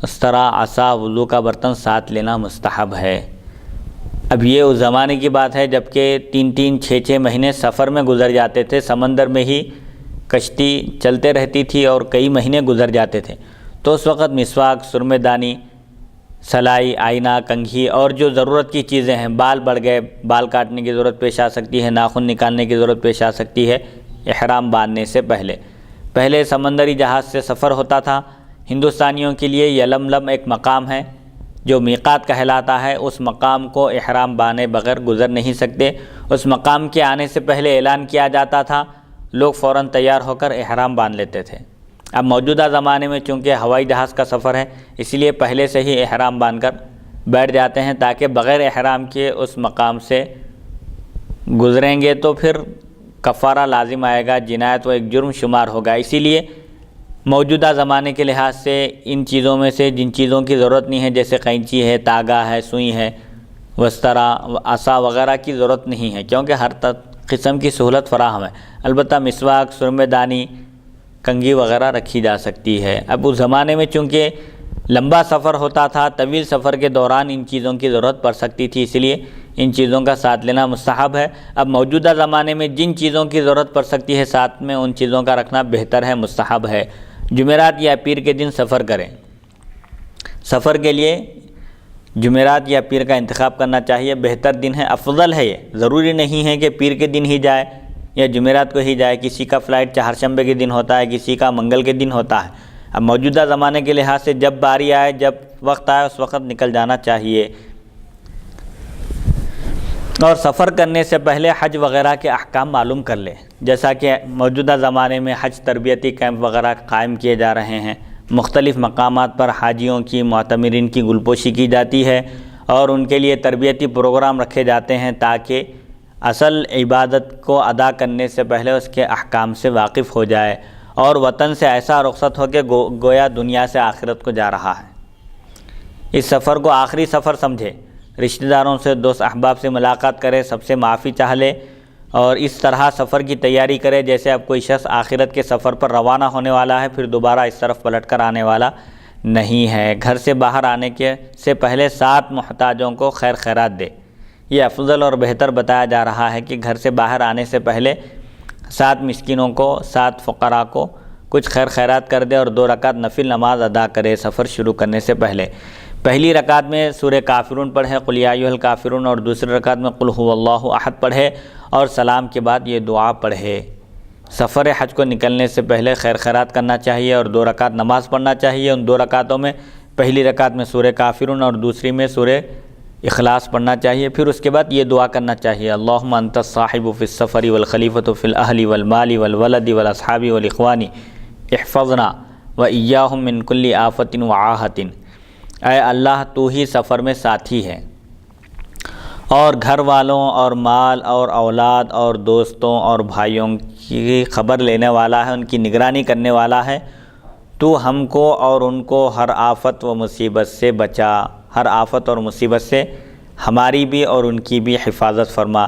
استرا، عصا، وضو کا برتن ساتھ لینا مستحب ہے۔ اب یہ اس زمانے کی بات ہے جب کہ 3 6 مہینے سفر میں گزر جاتے تھے، سمندر میں ہی کشتی چلتے رہتی تھی اور کئی مہینے گزر جاتے تھے، تو اس وقت مسواک، سرمے دانی، سلائی، آئینہ، کنگھی اور جو ضرورت کی چیزیں ہیں، بال بڑھ گئے، بال کاٹنے کی ضرورت پیش آ سکتی ہے، ناخن نکالنے کی ضرورت پیش آ سکتی ہے احرام باندھنے سے پہلے سمندری جہاز سے سفر ہوتا تھا۔ ہندوستانیوں کے لیے یلملم ایک مقام ہے جو میقات کہلاتا ہے، اس مقام کو احرام باندھے بغیر گزر نہیں سکتے، اس مقام کے آنے سے پہلے اعلان کیا جاتا تھا، لوگ فوراً تیار ہو کر احرام باندھ لیتے تھے۔ اب موجودہ زمانے میں چونکہ ہوائی جہاز کا سفر ہے، اس لیے پہلے سے ہی احرام باندھ کر بیٹھ جاتے ہیں تاکہ بغیر احرام کے اس مقام سے گزریں گے تو پھر کفارہ لازم آئے گا، جنایت و ایک جرم شمار ہوگا۔ اسی لیے موجودہ زمانے کے لحاظ سے ان چیزوں میں سے جن چیزوں کی ضرورت نہیں ہے، جیسے قینچی ہے، تاگا ہے، سوئی ہے، وسترا، عصا وغیرہ کی ضرورت نہیں ہے، کیونکہ ہر قسم کی سہولت فراہم ہے۔ البتہ مسواک، سرمے دانی، کنگھی وغیرہ رکھی جا سکتی ہے۔ اب اس زمانے میں چونکہ لمبا سفر ہوتا تھا، طویل سفر کے دوران ان چیزوں کی ضرورت پڑ سکتی تھی، اس لیے ان چیزوں کا ساتھ لینا مستحب ہے۔ اب موجودہ زمانے میں جن چیزوں کی ضرورت پڑ سکتی ہے ساتھ میں ان چیزوں کا رکھنا بہتر ہے، مستحب ہے۔ جمعرات یا پیر کے دن سفر کریں۔ سفر کے لیے جمعرات یا پیر کا انتخاب کرنا چاہیے، بہتر دن ہے، افضل ہے۔ یہ ضروری نہیں ہے کہ پیر کے دن ہی جائے یا جمعرات کو ہی جائے، کسی کا فلائٹ چہارشنبے کے دن ہوتا ہے، کسی کا منگل کے دن ہوتا ہے۔ اب موجودہ زمانے کے لحاظ سے جب باری آئے، جب وقت آئے اس وقت نکل جانا چاہیے۔ اور سفر کرنے سے پہلے حج وغیرہ کے احکام معلوم کر لے، جیسا کہ موجودہ زمانے میں حج تربیتی کیمپ وغیرہ قائم کیے جا رہے ہیں، مختلف مقامات پر حاجیوں کی، معتمرین کی گلپوشی کی جاتی ہے اور ان کے لیے تربیتی پروگرام رکھے جاتے ہیں تاکہ اصل عبادت کو ادا کرنے سے پہلے اس کے احکام سے واقف ہو جائے اور وطن سے ایسا رخصت ہو کہ گویا دنیا سے آخرت کو جا رہا ہے۔ اس سفر کو آخری سفر سمجھے، رشتہ داروں سے، دوست احباب سے ملاقات کرے، سب سے معافی چاہ لے اور اس طرح سفر کی تیاری کرے جیسے اب کوئی شخص آخرت کے سفر پر روانہ ہونے والا ہے، پھر دوبارہ اس طرف پلٹ کر آنے والا نہیں ہے۔ گھر سے باہر آنے سے پہلے 7 محتاجوں کو خیر خیرات دے۔ یہ افضل اور بہتر بتایا جا رہا ہے کہ گھر سے باہر آنے سے پہلے 7 مسکینوں کو، 7 فقراء کو کچھ خیر خیرات کر دے اور 2 رکعت نفل نماز ادا کرے سفر شروع کرنے سے پہلے۔ پہلی رکعت میں سورہ کافرون پڑھے، قل یا ایھا الکافرون، اور دوسری رکعت میں قل ھو اللہ احد پڑھے اور سلام کے بعد یہ دعا پڑھے۔ سفر حج کو نکلنے سے پہلے خیر خیرات کرنا چاہیے اور 2 رکعت نماز پڑھنا چاہیے۔ ان 2 رکعتوں میں پہلی رکعت میں سورہ کافرون اور دوسری میں سورہ اخلاص پڑھنا چاہیے۔ پھر اس کے بعد یہ دعا کرنا چاہیے، اللہم انت الصاحب فی السفر والخلیفۃ فی الاہل والمال والولد والاصحاب والاخوان احفظنا وایاہم من کل آفت وعاہۃ۔ اے اللہ تو ہی سفر میں ساتھی ہے اور گھر والوں اور مال اور اولاد اور دوستوں اور بھائیوں کی خبر لینے والا ہے، ان کی نگرانی کرنے والا ہے۔ تو ہم کو اور ان کو ہر آفت و مصیبت سے بچا، ہر آفت اور مصیبت سے ہماری بھی اور ان کی بھی حفاظت فرما۔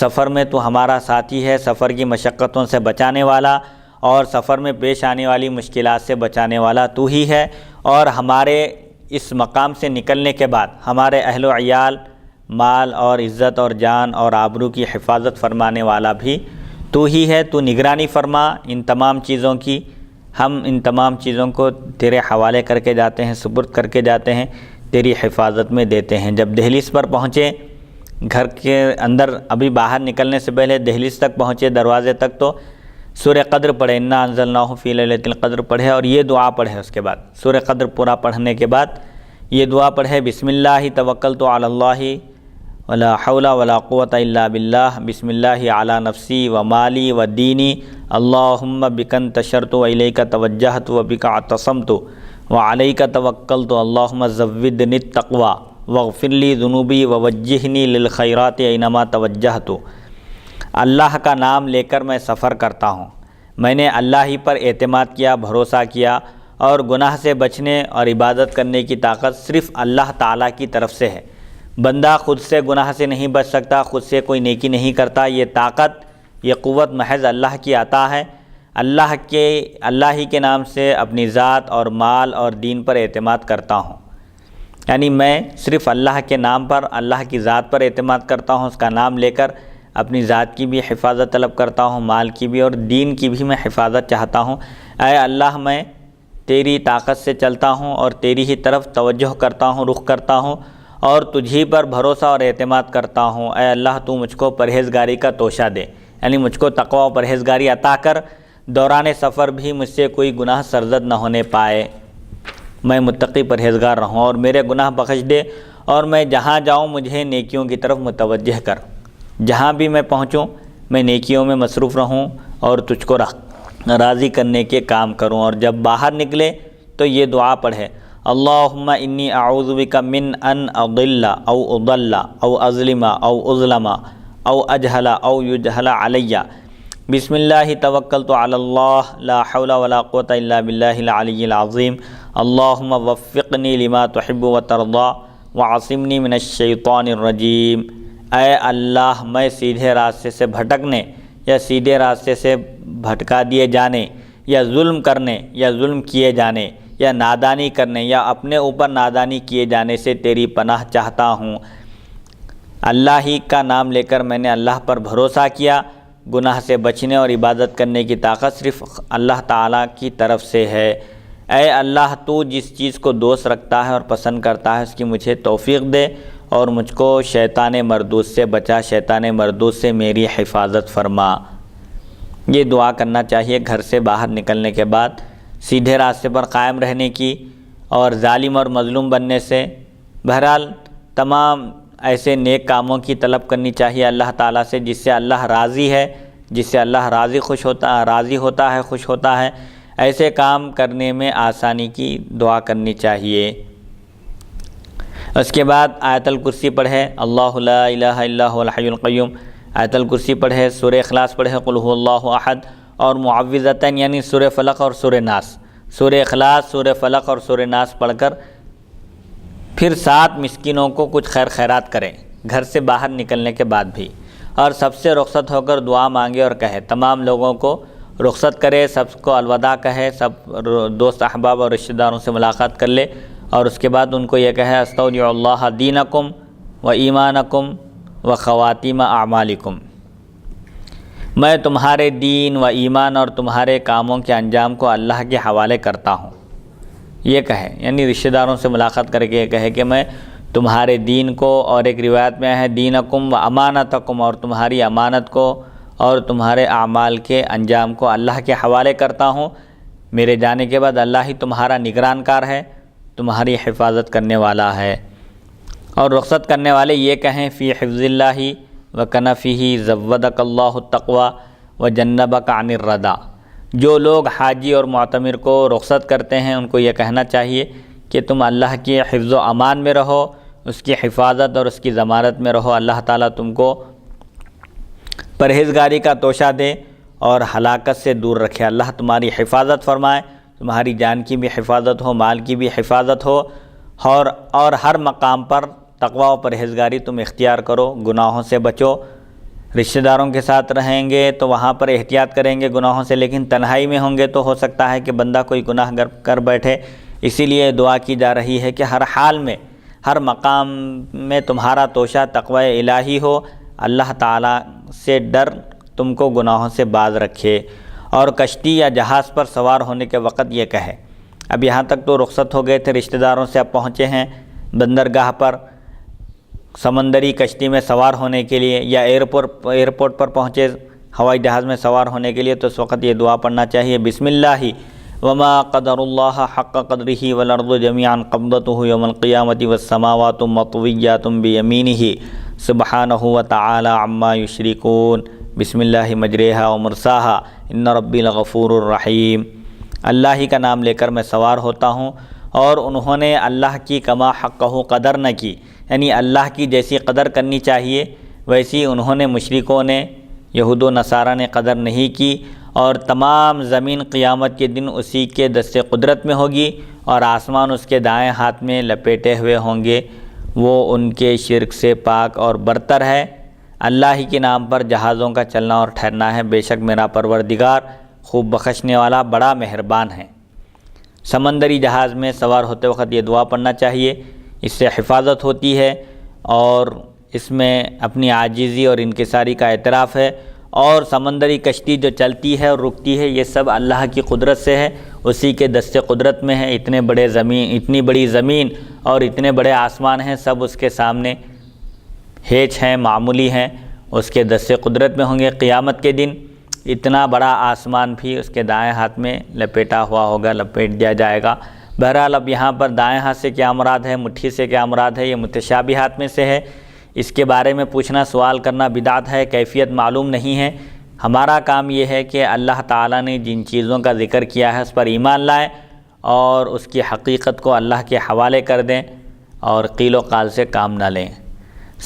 سفر میں تو ہمارا ساتھی ہے، سفر کی مشقتوں سے بچانے والا اور سفر میں پیش آنے والی مشکلات سے بچانے والا تو ہی ہے، اور ہمارے اس مقام سے نکلنے کے بعد ہمارے اہل و عیال، مال اور عزت اور جان اور آبرو کی حفاظت فرمانے والا بھی تو ہی ہے۔ تو نگرانی فرما ان تمام چیزوں کی۔ ہم ان تمام چیزوں کو تیرے حوالے کر کے جاتے ہیں، سپرد کر کے جاتے ہیں، تیری حفاظت میں دیتے ہیں۔ جب دہلیز پر پہنچے، گھر کے اندر ابھی باہر نکلنے سے پہلے دہلیز تک پہنچے، دروازے تک، تو سورہ قدر پڑھے، انا انزلناہ فی لیلۃ القدر پڑھے اور یہ دعا پڑھے۔ اس کے بعد سورہ قدر پورا پڑھنے کے بعد یہ دعا پڑھے، بسم اللہ توکلت علی اللہ ولا حول ولا قوۃ الا باللہ، بسم اللہ علی نفسی و مالی و دینی، اللہم بک انتشرت و الیک توجہت و بک اعتصمت و علیک توکلت، اللہم زودنی التقوی واغفر لی ذنوبی ووجہنی للخیرات اینما توجہت۔ اللہ کا نام لے کر میں سفر کرتا ہوں، میں نے اللہ ہی پر اعتماد کیا، بھروسہ کیا، اور گناہ سے بچنے اور عبادت کرنے کی طاقت صرف اللہ تعالیٰ کی طرف سے ہے۔ بندہ خود سے گناہ سے نہیں بچ سکتا، خود سے کوئی نیکی نہیں کرتا، یہ طاقت، یہ قوت محض اللہ کی عطا ہے۔ اللہ ہی کے نام سے اپنی ذات اور مال اور دین پر اعتماد کرتا ہوں، یعنی میں صرف اللہ کے نام پر، اللہ کی ذات پر اعتماد کرتا ہوں، اس کا نام لے کر اپنی ذات کی بھی حفاظت طلب کرتا ہوں، مال کی بھی اور دین کی بھی میں حفاظت چاہتا ہوں۔ اے اللہ، میں تیری طاقت سے چلتا ہوں اور تیری ہی طرف توجہ کرتا ہوں، رخ کرتا ہوں اور تجھی پر بھروسہ اور اعتماد کرتا ہوں۔ اے اللہ، تو مجھ کو پرہیزگاری کا توشہ دے، یعنی مجھ کو تقوی و پرہیزگاری عطا کر، دوران سفر بھی مجھ سے کوئی گناہ سرزد نہ ہونے پائے، میں متقی پرہیزگار رہوں اور میرے گناہ بخش دے، اور میں جہاں جاؤں مجھے نیکیوں کی طرف متوجہ کر، جہاں بھی میں پہنچوں میں نیکیوں میں مصروف رہوں اور تجھ کو راضی کرنے کے کام کروں۔ اور جب باہر نکلے تو یہ دعا پڑھے، اللہم انی اعوذ بک من ان اضل او اضل او اظلم او اظلم او اجہل او یجہل علی، بسم اللہ توکلت علی اللہ لا حول ولا قوۃ الا باللہ العلی العظیم، اللہم وفقنی لما تحب وترضی وعصمنی من الشیطان الرجیم۔ اے اللہ، میں سیدھے راستے سے بھٹکنے یا سیدھے راستے سے بھٹکا دیے جانے یا ظلم کرنے یا ظلم کیے جانے یا نادانی کرنے یا اپنے اوپر نادانی کیے جانے سے تیری پناہ چاہتا ہوں۔ اللہ ہی کا نام لے کر میں نے اللہ پر بھروسہ کیا، گناہ سے بچنے اور عبادت کرنے کی طاقت صرف اللہ تعالیٰ کی طرف سے ہے۔ اے اللہ، تو جس چیز کو دوست رکھتا ہے اور پسند کرتا ہے اس کی مجھے توفیق دے اور مجھ کو شیطان مردود سے بچا، شیطان مردود سے میری حفاظت فرما۔ یہ دعا کرنا چاہیے گھر سے باہر نکلنے کے بعد، سیدھے راستے پر قائم رہنے کی اور ظالم اور مظلوم بننے سے۔ بہرحال تمام ایسے نیک کاموں کی طلب کرنی چاہیے اللہ تعالیٰ سے جس سے اللہ راضی ہے، جس سے اللہ راضی ہوتا ہے، خوش ہوتا ہے۔ ایسے کام کرنے میں آسانی کی دعا کرنی چاہیے۔ اس کے بعد آیت الکرسی پڑھے، اللہ لا الہ الا هو الحی القیوم، آیت الکرسی پڑھے، سورہ اخلاص پڑھے، قل هو اللہ احد، اور معوذتین یعنی سورہ فلق اور سورہ ناس، سورہ اخلاص، سورہ فلق اور سورہ ناس پڑھ کر پھر 7 مسکینوں کو کچھ خیر خیرات کریں گھر سے باہر نکلنے کے بعد بھی، اور سب سے رخصت ہو کر دعا مانگے اور کہے، تمام لوگوں کو رخصت کرے، سب کو الوداع کہے، سب دوست احباب اور رشتہ داروں سے ملاقات کر لے، اور اس کے بعد ان کو یہ کہے، استودع اللہ دینکم و ایمانکم و خواتیم اعمالکم، میں تمہارے دین و ایمان اور تمہارے کاموں کے انجام کو اللہ کے حوالے کرتا ہوں۔ یہ کہے، یعنی رشتہ داروں سے ملاقات کر کے یہ کہے کہ میں تمہارے دین کو، اور ایک روایت میں ہے دینکم و امانتکم، اور تمہاری امانت کو اور تمہارے اعمال کے انجام کو اللہ کے حوالے کرتا ہوں۔ میرے جانے کے بعد اللہ ہی تمہارا نگران کار ہے، تمہاری حفاظت کرنے والا ہے۔ اور رخصت کرنے والے یہ کہیں، فی حفظ اللہ و کنفہ زودک اللہ التقوی و جنبک عن الردی۔ جو لوگ حاجی اور معتمر کو رخصت کرتے ہیں ان کو یہ کہنا چاہیے کہ تم اللہ کی حفظ و امان میں رہو، اس کی حفاظت اور اس کی ضمانت میں رہو، اللہ تعالیٰ تم کو پرہیزگاری کا توشہ دے اور ہلاکت سے دور رکھے، اللہ تمہاری حفاظت فرمائے، تمہاری جان کی بھی حفاظت ہو، مال کی بھی حفاظت ہو، اور ہر مقام پر تقوی و پرہیزگاری تم اختیار کرو، گناہوں سے بچو۔ رشتہ داروں کے ساتھ رہیں گے تو وہاں پر احتیاط کریں گے گناہوں سے، لیکن تنہائی میں ہوں گے تو ہو سکتا ہے کہ بندہ کوئی گناہ کر بیٹھے، اسی لیے دعا کی جا رہی ہے کہ ہر حال میں، ہر مقام میں تمہارا توشہ تقوی الہی ہو، اللہ تعالیٰ سے ڈر تم کو گناہوں سے باز رکھے۔ اور کشتی یا جہاز پر سوار ہونے کے وقت یہ کہے، اب یہاں تک تو رخصت ہو گئے تھے رشتہ داروں سے، اب پہنچے ہیں بندرگاہ پر سمندری کشتی میں سوار ہونے کے لیے، یا ایئرپورٹ پر پہنچے ہوائی جہاز میں سوار ہونے کے لیے، تو اس وقت یہ دعا پڑھنا چاہیے، بسم اللہ وما قدر اللہ حق قدرہ والارض جميعا قبضته یوم القیامۃ والسماوات مطویات بیمینہ سبحانہ وتعالی عما یشرکون، بسم اللہ مجریہا ومرساہا ان ربی لغفور الرحیم۔ اللہ ہی کا نام لے کر میں سوار ہوتا ہوں، اور انہوں نے اللہ کی کما حقہ قدر نہ کی، یعنی اللہ کی جیسی قدر کرنی چاہیے ویسی انہوں نے، مشرکوں نے، یہود و نصارہ نے قدر نہیں کی، اور تمام زمین قیامت کے دن اسی کے دست قدرت میں ہوگی، اور آسمان اس کے دائیں ہاتھ میں لپیٹے ہوئے ہوں گے، وہ ان کے شرک سے پاک اور برتر ہے۔ اللہ ہی کے نام پر جہازوں کا چلنا اور ٹھہرنا ہے، بے شک میرا پروردگار خوب بخشنے والا بڑا مہربان ہے۔ سمندری جہاز میں سوار ہوتے وقت یہ دعا پڑھنا چاہیے، اس سے حفاظت ہوتی ہے، اور اس میں اپنی عاجزی اور انکساری کا اعتراف ہے، اور سمندری کشتی جو چلتی ہے اور رکتی ہے یہ سب اللہ کی قدرت سے ہے، اسی کے دست قدرت میں ہے۔ اتنی بڑی زمین اور اتنے بڑے آسمان ہیں، سب اس کے سامنے ہیچ ہیں، معمولی ہیں، اس کے دست قدرت میں ہوں گے۔ قیامت کے دن اتنا بڑا آسمان بھی اس کے دائیں ہاتھ میں لپیٹا ہوا ہوگا، لپیٹ دیا جائے گا۔ بہرحال اب یہاں پر دائیں ہاتھ سے کیا مراد ہے، مٹھی سے کیا مراد ہے، یہ متشابہات میں سے ہے، اس کے بارے میں پوچھنا، سوال کرنا بدعت ہے، کیفیت معلوم نہیں ہے۔ ہمارا کام یہ ہے کہ اللہ تعالیٰ نے جن چیزوں کا ذکر کیا ہے اس پر ایمان لائیں، اور اس کی حقیقت کو اللہ کے حوالے کر دیں، اور قیل و قال سے کام نہ لیں۔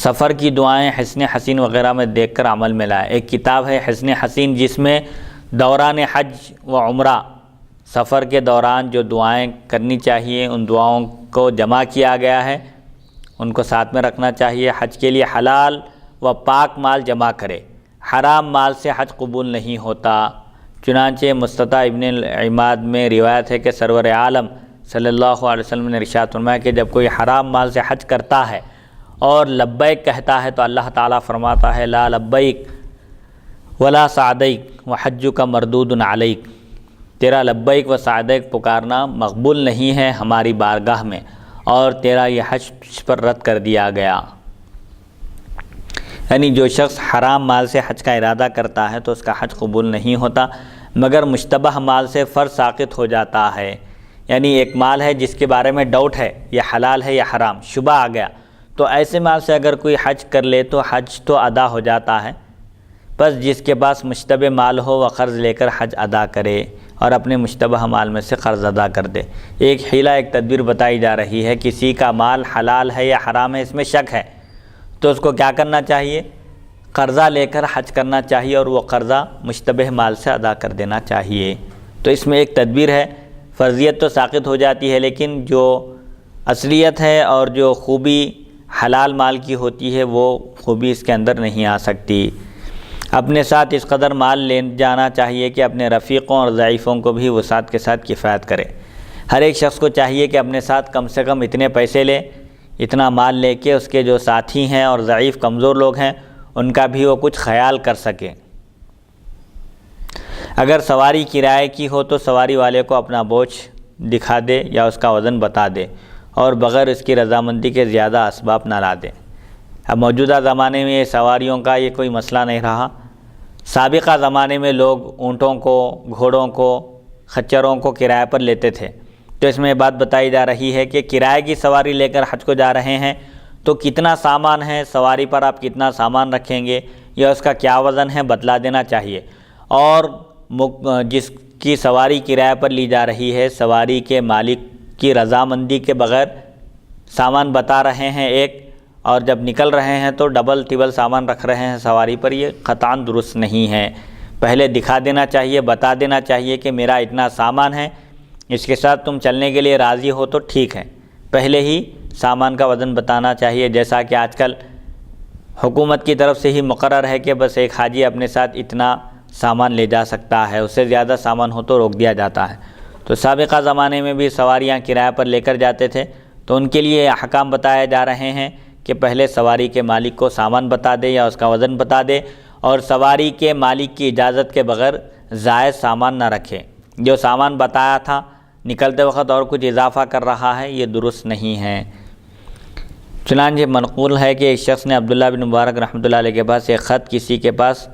سفر کی دعائیں حصن حسین وغیرہ میں دیکھ کر عمل میں لائیں۔ ایک کتاب ہے حصن حسین جس میں دوران حج و عمرہ، سفر کے دوران جو دعائیں کرنی چاہیے ان دعاؤں کو جمع کیا گیا ہے، ان کو ساتھ میں رکھنا چاہیے۔ حج کے لیے حلال و پاک مال جمع کرے، حرام مال سے حج قبول نہیں ہوتا۔ چنانچہ مستطاع ابن العماد میں روایت ہے کہ سرور عالم صلی اللہ علیہ وسلم نے ارشاد فرمایا کہ جب کوئی حرام مال سے حج کرتا ہے اور لبیک کہتا ہے تو اللہ تعالیٰ فرماتا ہے لا لبیک ولا سعدیک وحجک مردود علیک، تیرا لبیک و سعدیک پکارنا مقبول نہیں ہے ہماری بارگاہ میں، اور تیرا یہ حج پر رد کر دیا گیا۔ یعنی جو شخص حرام مال سے حج کا ارادہ کرتا ہے تو اس کا حج قبول نہیں ہوتا، مگر مشتبہ مال سے فرض ساقط ہو جاتا ہے۔ یعنی ایک مال ہے جس کے بارے میں ڈاؤٹ ہے یہ حلال ہے یا حرام، شبہ آ گیا، تو ایسے مال سے اگر کوئی حج کر لے تو حج تو ادا ہو جاتا ہے، بس جس کے پاس مشتبہ مال ہو وہ قرض لے کر حج ادا کرے اور اپنے مشتبہ مال میں سے قرض ادا کر دے۔ ایک حیلہ، ایک تدبیر بتائی جا رہی ہے، کسی کا مال حلال ہے یا حرام ہے اس میں شک ہے تو اس کو کیا کرنا چاہیے؟ قرضہ لے کر حج کرنا چاہیے اور وہ قرضہ مشتبہ مال سے ادا کر دینا چاہیے۔ تو اس میں ایک تدبیر ہے، فرضیت تو ساقط ہو جاتی ہے لیکن جو اصلیت ہے اور جو خوبی حلال مال کی ہوتی ہے وہ خوبی اس کے اندر نہیں آ سکتی۔ اپنے ساتھ اس قدر مال لے جانا چاہیے کہ اپنے رفیقوں اور ضعیفوں کو بھی وسعت کے ساتھ کفایت کرے۔ ہر ایک شخص کو چاہیے کہ اپنے ساتھ کم سے کم اتنے پیسے لے، اتنا مال لے کے اس کے جو ساتھی ہیں اور ضعیف کمزور لوگ ہیں ان کا بھی وہ کچھ خیال کر سکے۔ اگر سواری کرائے کی ہو تو سواری والے کو اپنا بوجھ دکھا دے یا اس کا وزن بتا دے اور بغیر اس کی رضامندی کے زیادہ اسباب نہ لا دے۔ اب موجودہ زمانے میں یہ سواریوں کا یہ کوئی مسئلہ نہیں رہا۔ سابقہ زمانے میں لوگ اونٹوں کو، گھوڑوں کو، خچروں کو کرائے پر لیتے تھے، تو اس میں یہ بات بتائی جا رہی ہے کہ کرائے کی سواری لے کر حج کو جا رہے ہیں تو کتنا سامان ہے سواری پر، آپ کتنا سامان رکھیں گے یا اس کا کیا وزن ہے بتلا دینا چاہیے۔ اور جس کی سواری کرائے پر لی جا رہی ہے سواری کے مالک کی رضامندی کے بغیر سامان بتا رہے ہیں ایک، اور جب نکل رہے ہیں تو ڈبل ٹبل سامان رکھ رہے ہیں سواری پر، یہ قطعاً درست نہیں ہے۔ پہلے دکھا دینا چاہیے، بتا دینا چاہیے کہ میرا اتنا سامان ہے، اس کے ساتھ تم چلنے کے لیے راضی ہو تو ٹھیک ہے، پہلے ہی سامان کا وزن بتانا چاہیے۔ جیسا کہ آج کل حکومت کی طرف سے ہی مقرر ہے کہ بس ایک حاجی اپنے ساتھ اتنا سامان لے جا سکتا ہے، اس سے زیادہ سامان ہو تو روک دیا جاتا ہے۔ تو سابقہ زمانے میں بھی سواریاں کرائے پر لے کر جاتے تھے تو ان کے لیے احکام بتائے جا رہے ہیں کہ پہلے سواری کے مالک کو سامان بتا دے یا اس کا وزن بتا دے، اور سواری کے مالک کی اجازت کے بغیر زائد سامان نہ رکھے۔ جو سامان بتایا تھا نکلتے وقت اور کچھ اضافہ کر رہا ہے یہ درست نہیں ہے۔ چنانچہ منقول ہے کہ ایک شخص نے عبداللہ بن مبارک رحمۃ اللہ علیہ کے پاس ایک خط کسی کے پاس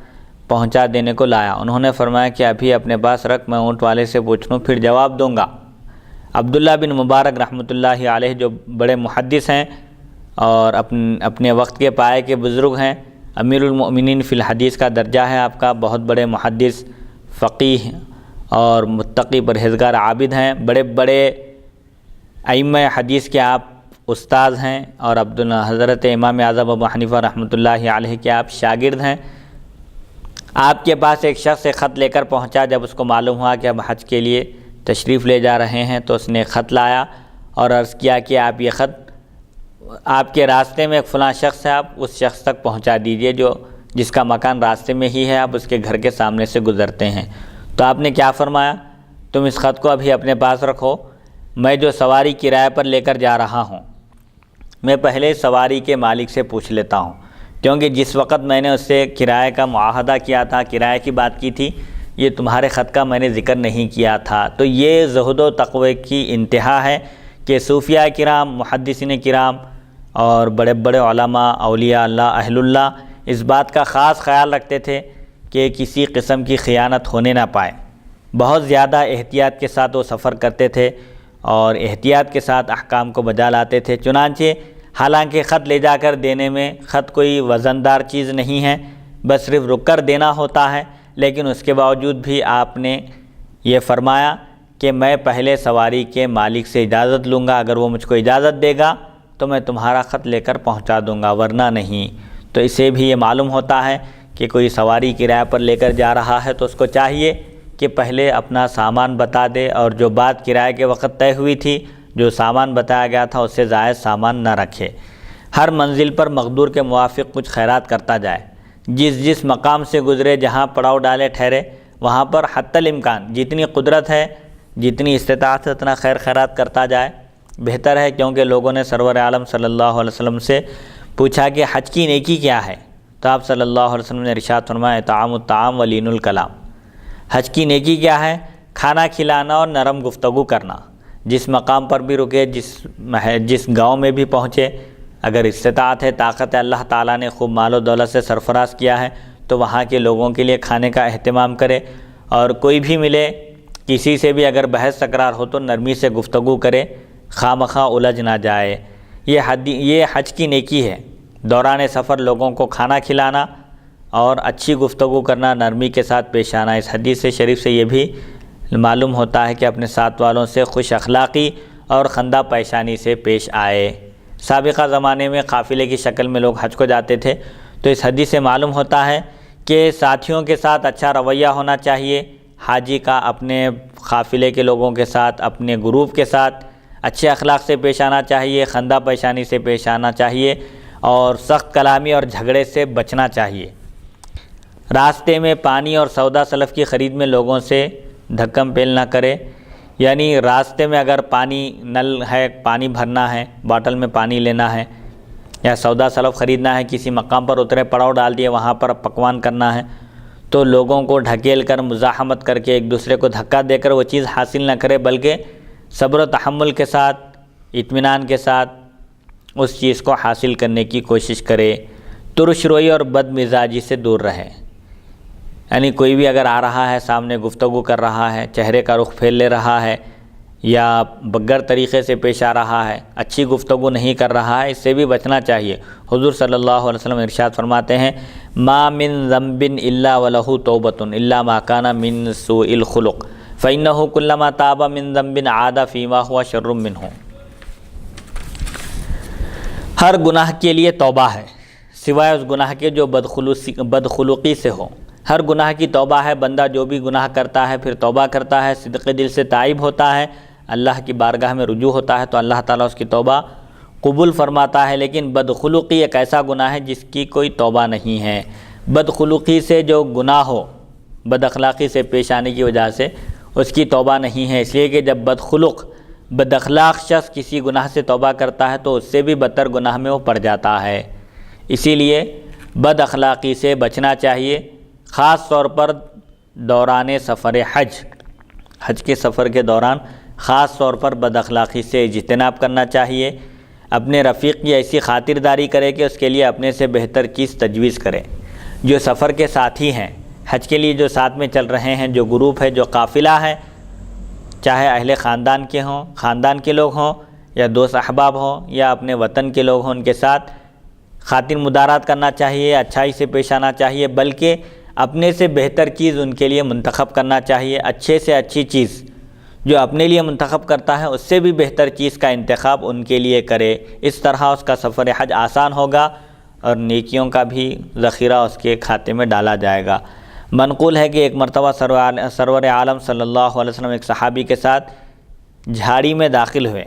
پہنچا دینے کو لایا۔ انہوں نے فرمایا کہ ابھی اپنے پاس رکھ، میں اونٹ والے سے پوچھ لوں پھر جواب دوں گا۔ عبداللہ بن مبارک رحمۃ اللہ علیہ جو بڑے محدث ہیں اور اپنے وقت کے پائے کے بزرگ ہیں، امیر المؤمنین فی الحدیث کا درجہ ہے آپ کا، بہت بڑے محدث، فقیہ اور متقی پرہیزگار عابد ہیں، بڑے بڑے ائمہ حدیث کے آپ استاذ ہیں، اور حضرت امام اعظم ابو حنیفہ رحمۃ اللہ علیہ کے آپ شاگرد ہیں۔ آپ کے پاس ایک شخص ایک خط لے کر پہنچا، جب اس کو معلوم ہوا کہ ہم حج کے لیے تشریف لے جا رہے ہیں تو اس نے خط لایا اور عرض کیا کہ آپ یہ خط آپ کے راستے میں ایک فلاں شخص ہے، آپ اس شخص تک پہنچا دیجئے جس کا مکان راستے میں ہی ہے، آپ اس کے گھر کے سامنے سے گزرتے ہیں۔ تو آپ نے کیا فرمایا؟ تم اس خط کو ابھی اپنے پاس رکھو، میں جو سواری کرائے پر لے کر جا رہا ہوں میں پہلے سواری کے مالک سے پوچھ لیتا ہوں، کیونکہ جس وقت میں نے اس سے کرائے کا معاہدہ کیا تھا، کرائے کی بات کی تھی، یہ تمہارے خط کا میں نے ذکر نہیں کیا تھا۔ تو یہ زہد و تقوی کی انتہا ہے کہ صوفیاء کرام، محدثین کرام اور بڑے بڑے علماء، اولیاء اللہ، اہل اللہ اس بات کا خاص خیال رکھتے تھے کہ کسی قسم کی خیانت ہونے نہ پائے۔ بہت زیادہ احتیاط کے ساتھ وہ سفر کرتے تھے اور احتیاط کے ساتھ احکام کو بجا لاتے تھے۔ چنانچہ حالانکہ خط لے جا کر دینے میں خط کوئی وزندار چیز نہیں ہے، بس صرف رک کر دینا ہوتا ہے، لیکن اس کے باوجود بھی آپ نے یہ فرمایا کہ میں پہلے سواری کے مالک سے اجازت لوں گا، اگر وہ مجھ کو اجازت دے گا تو میں تمہارا خط لے کر پہنچا دوں گا، ورنہ نہیں۔ تو اسے بھی یہ معلوم ہوتا ہے کہ کوئی سواری کرائے پر لے کر جا رہا ہے تو اس کو چاہیے کہ پہلے اپنا سامان بتا دے، اور جو بات کرائے کے وقت طے ہوئی تھی، جو سامان بتایا گیا تھا اس سے زائد سامان نہ رکھے۔ ہر منزل پر مقدور کے موافق کچھ خیرات کرتا جائے، جس مقام سے گزرے، جہاں پڑاؤ ڈالے ٹھہرے، وہاں پر حتی الامکان جتنی قدرت ہے، جتنی استطاعت ہے اتنا خیر خیرات کرتا جائے، بہتر ہے، کیونکہ لوگوں نے سرور عالم صلی اللہ علیہ وسلم سے پوچھا کہ حج کی نیکی کیا ہے؟ تو آپ صلی اللہ علیہ وسلم نے ارشاد فرمایا اطعام الطعام ولین الکلام، حج کی نیکی کیا ہے؟ کھانا کھلانا اور نرم گفتگو کرنا۔ جس مقام پر بھی رکے، جس گاؤں میں بھی پہنچے، اگر استطاعت ہے، طاقت ہے، اللہ تعالیٰ نے خوب مال و دولت سے سرفراز کیا ہے تو وہاں کے لوگوں کے لیے کھانے کا اہتمام کرے، اور کوئی بھی ملے کسی سے بھی اگر بحث تکرار ہو تو نرمی سے گفتگو کرے، خواہ مخواہ الجھ نہ جائے۔ یہ حج کی نیکی ہے، دوران سفر لوگوں کو کھانا کھلانا اور اچھی گفتگو کرنا، نرمی کے ساتھ پیش آنا۔ اس حدیث شریف سے یہ بھی معلوم ہوتا ہے کہ اپنے ساتھ والوں سے خوش اخلاقی اور خندہ پیشانی سے پیش آئے۔ سابقہ زمانے میں قافلے کی شکل میں لوگ حج کو جاتے تھے، تو اس حدیث سے معلوم ہوتا ہے کہ ساتھیوں کے ساتھ اچھا رویہ ہونا چاہیے، حاجی کا اپنے قافلے کے لوگوں کے ساتھ، اپنے گروپ کے ساتھ اچھے اخلاق سے پیش آنا چاہیے، خندہ پیشانی سے پیش آنا چاہیے اور سخت کلامی اور جھگڑے سے بچنا چاہیے۔ راستے میں پانی اور سودا سلف کی خرید میں لوگوں سے دھکم پیل نہ کرے، یعنی راستے میں اگر پانی نل ہے، پانی بھرنا ہے، باٹل میں پانی لینا ہے یا سودا سلف خریدنا ہے، کسی مقام پر اترے، پڑاؤ ڈال دیے، وہاں پر پکوان کرنا ہے، تو لوگوں کو ڈھکیل کر، مزاحمت کر کے، ایک دوسرے کو دھکا دے کر وہ چیز حاصل نہ کرے، بلکہ صبر و تحمل کے ساتھ، اطمینان کے ساتھ اس چیز کو حاصل کرنے کی کوشش کرے۔ ترش روئی اور بد مزاجی سے دور رہے، یعنی کوئی بھی اگر آ رہا ہے سامنے، گفتگو کر رہا ہے، چہرے کا رخ پھیر لے رہا ہے یا بگر طریقے سے پیش آ رہا ہے، اچھی گفتگو نہیں کر رہا ہے، اس سے بھی بچنا چاہیے۔ حضور صلی اللہ علیہ وسلم ارشاد فرماتے ہیں ما من ذنب الا ولہ توبۃ الا ما کان من سوء الخلق فانہ کلما تاب من ذنب عاد فیما ہوا شر منہ۔ ہر گناہ کے لیے توبہ ہے سوائے اس گناہ کے جو بدخلقی سے ہو۔ ہر گناہ کی توبہ ہے، بندہ جو بھی گناہ کرتا ہے پھر توبہ کرتا ہے، صدق دل سے تائب ہوتا ہے، اللہ کی بارگاہ میں رجوع ہوتا ہے تو اللہ تعالیٰ اس کی توبہ قبول فرماتا ہے۔ لیکن بدخلقی ایک ایسا گناہ ہے جس کی کوئی توبہ نہیں ہے۔ بدخلقی سے جو گناہ ہو، بد اخلاقی سے پیش آنے کی وجہ سے، اس کی توبہ نہیں ہے، اس لیے کہ جب بد اخلاق شخص کسی گناہ سے توبہ کرتا ہے تو اس سے بھی بدتر گناہ میں وہ پڑ جاتا ہے۔ اسی لیے بد اخلاقی سے بچنا چاہیے، خاص طور پر دوران سفر حج کے سفر کے دوران خاص طور پر بد اخلاقی سے اجتناب کرنا چاہیے۔ اپنے رفیق کی ایسی خاطرداری کرے کہ اس کے لیے اپنے سے بہتر چیز تجویز کرے۔ جو سفر کے ساتھی ہیں، حج کے لیے جو ساتھ میں چل رہے ہیں، جو گروپ ہے، جو قافلہ ہے، چاہے اہل خاندان کے ہوں، خاندان کے لوگ ہوں یا دوست احباب ہوں یا اپنے وطن کے لوگ ہوں، ان کے ساتھ خاطر مدارات کرنا چاہیے، اچھائی سے پیش آنا چاہیے، بلکہ اپنے سے بہتر چیز ان کے لیے منتخب کرنا چاہیے۔ اچھے سے اچھی چیز جو اپنے لیے منتخب کرتا ہے اس سے بھی بہتر چیز کا انتخاب ان کے لیے کرے۔ اس طرح اس کا سفر حج آسان ہوگا اور نیکیوں کا بھی ذخیرہ اس کے کھاتے میں ڈالا جائے گا۔ منقول ہے کہ ایک مرتبہ سرور عالم صلی اللہ علیہ وسلم ایک صحابی کے ساتھ جھاڑی میں داخل ہوئے،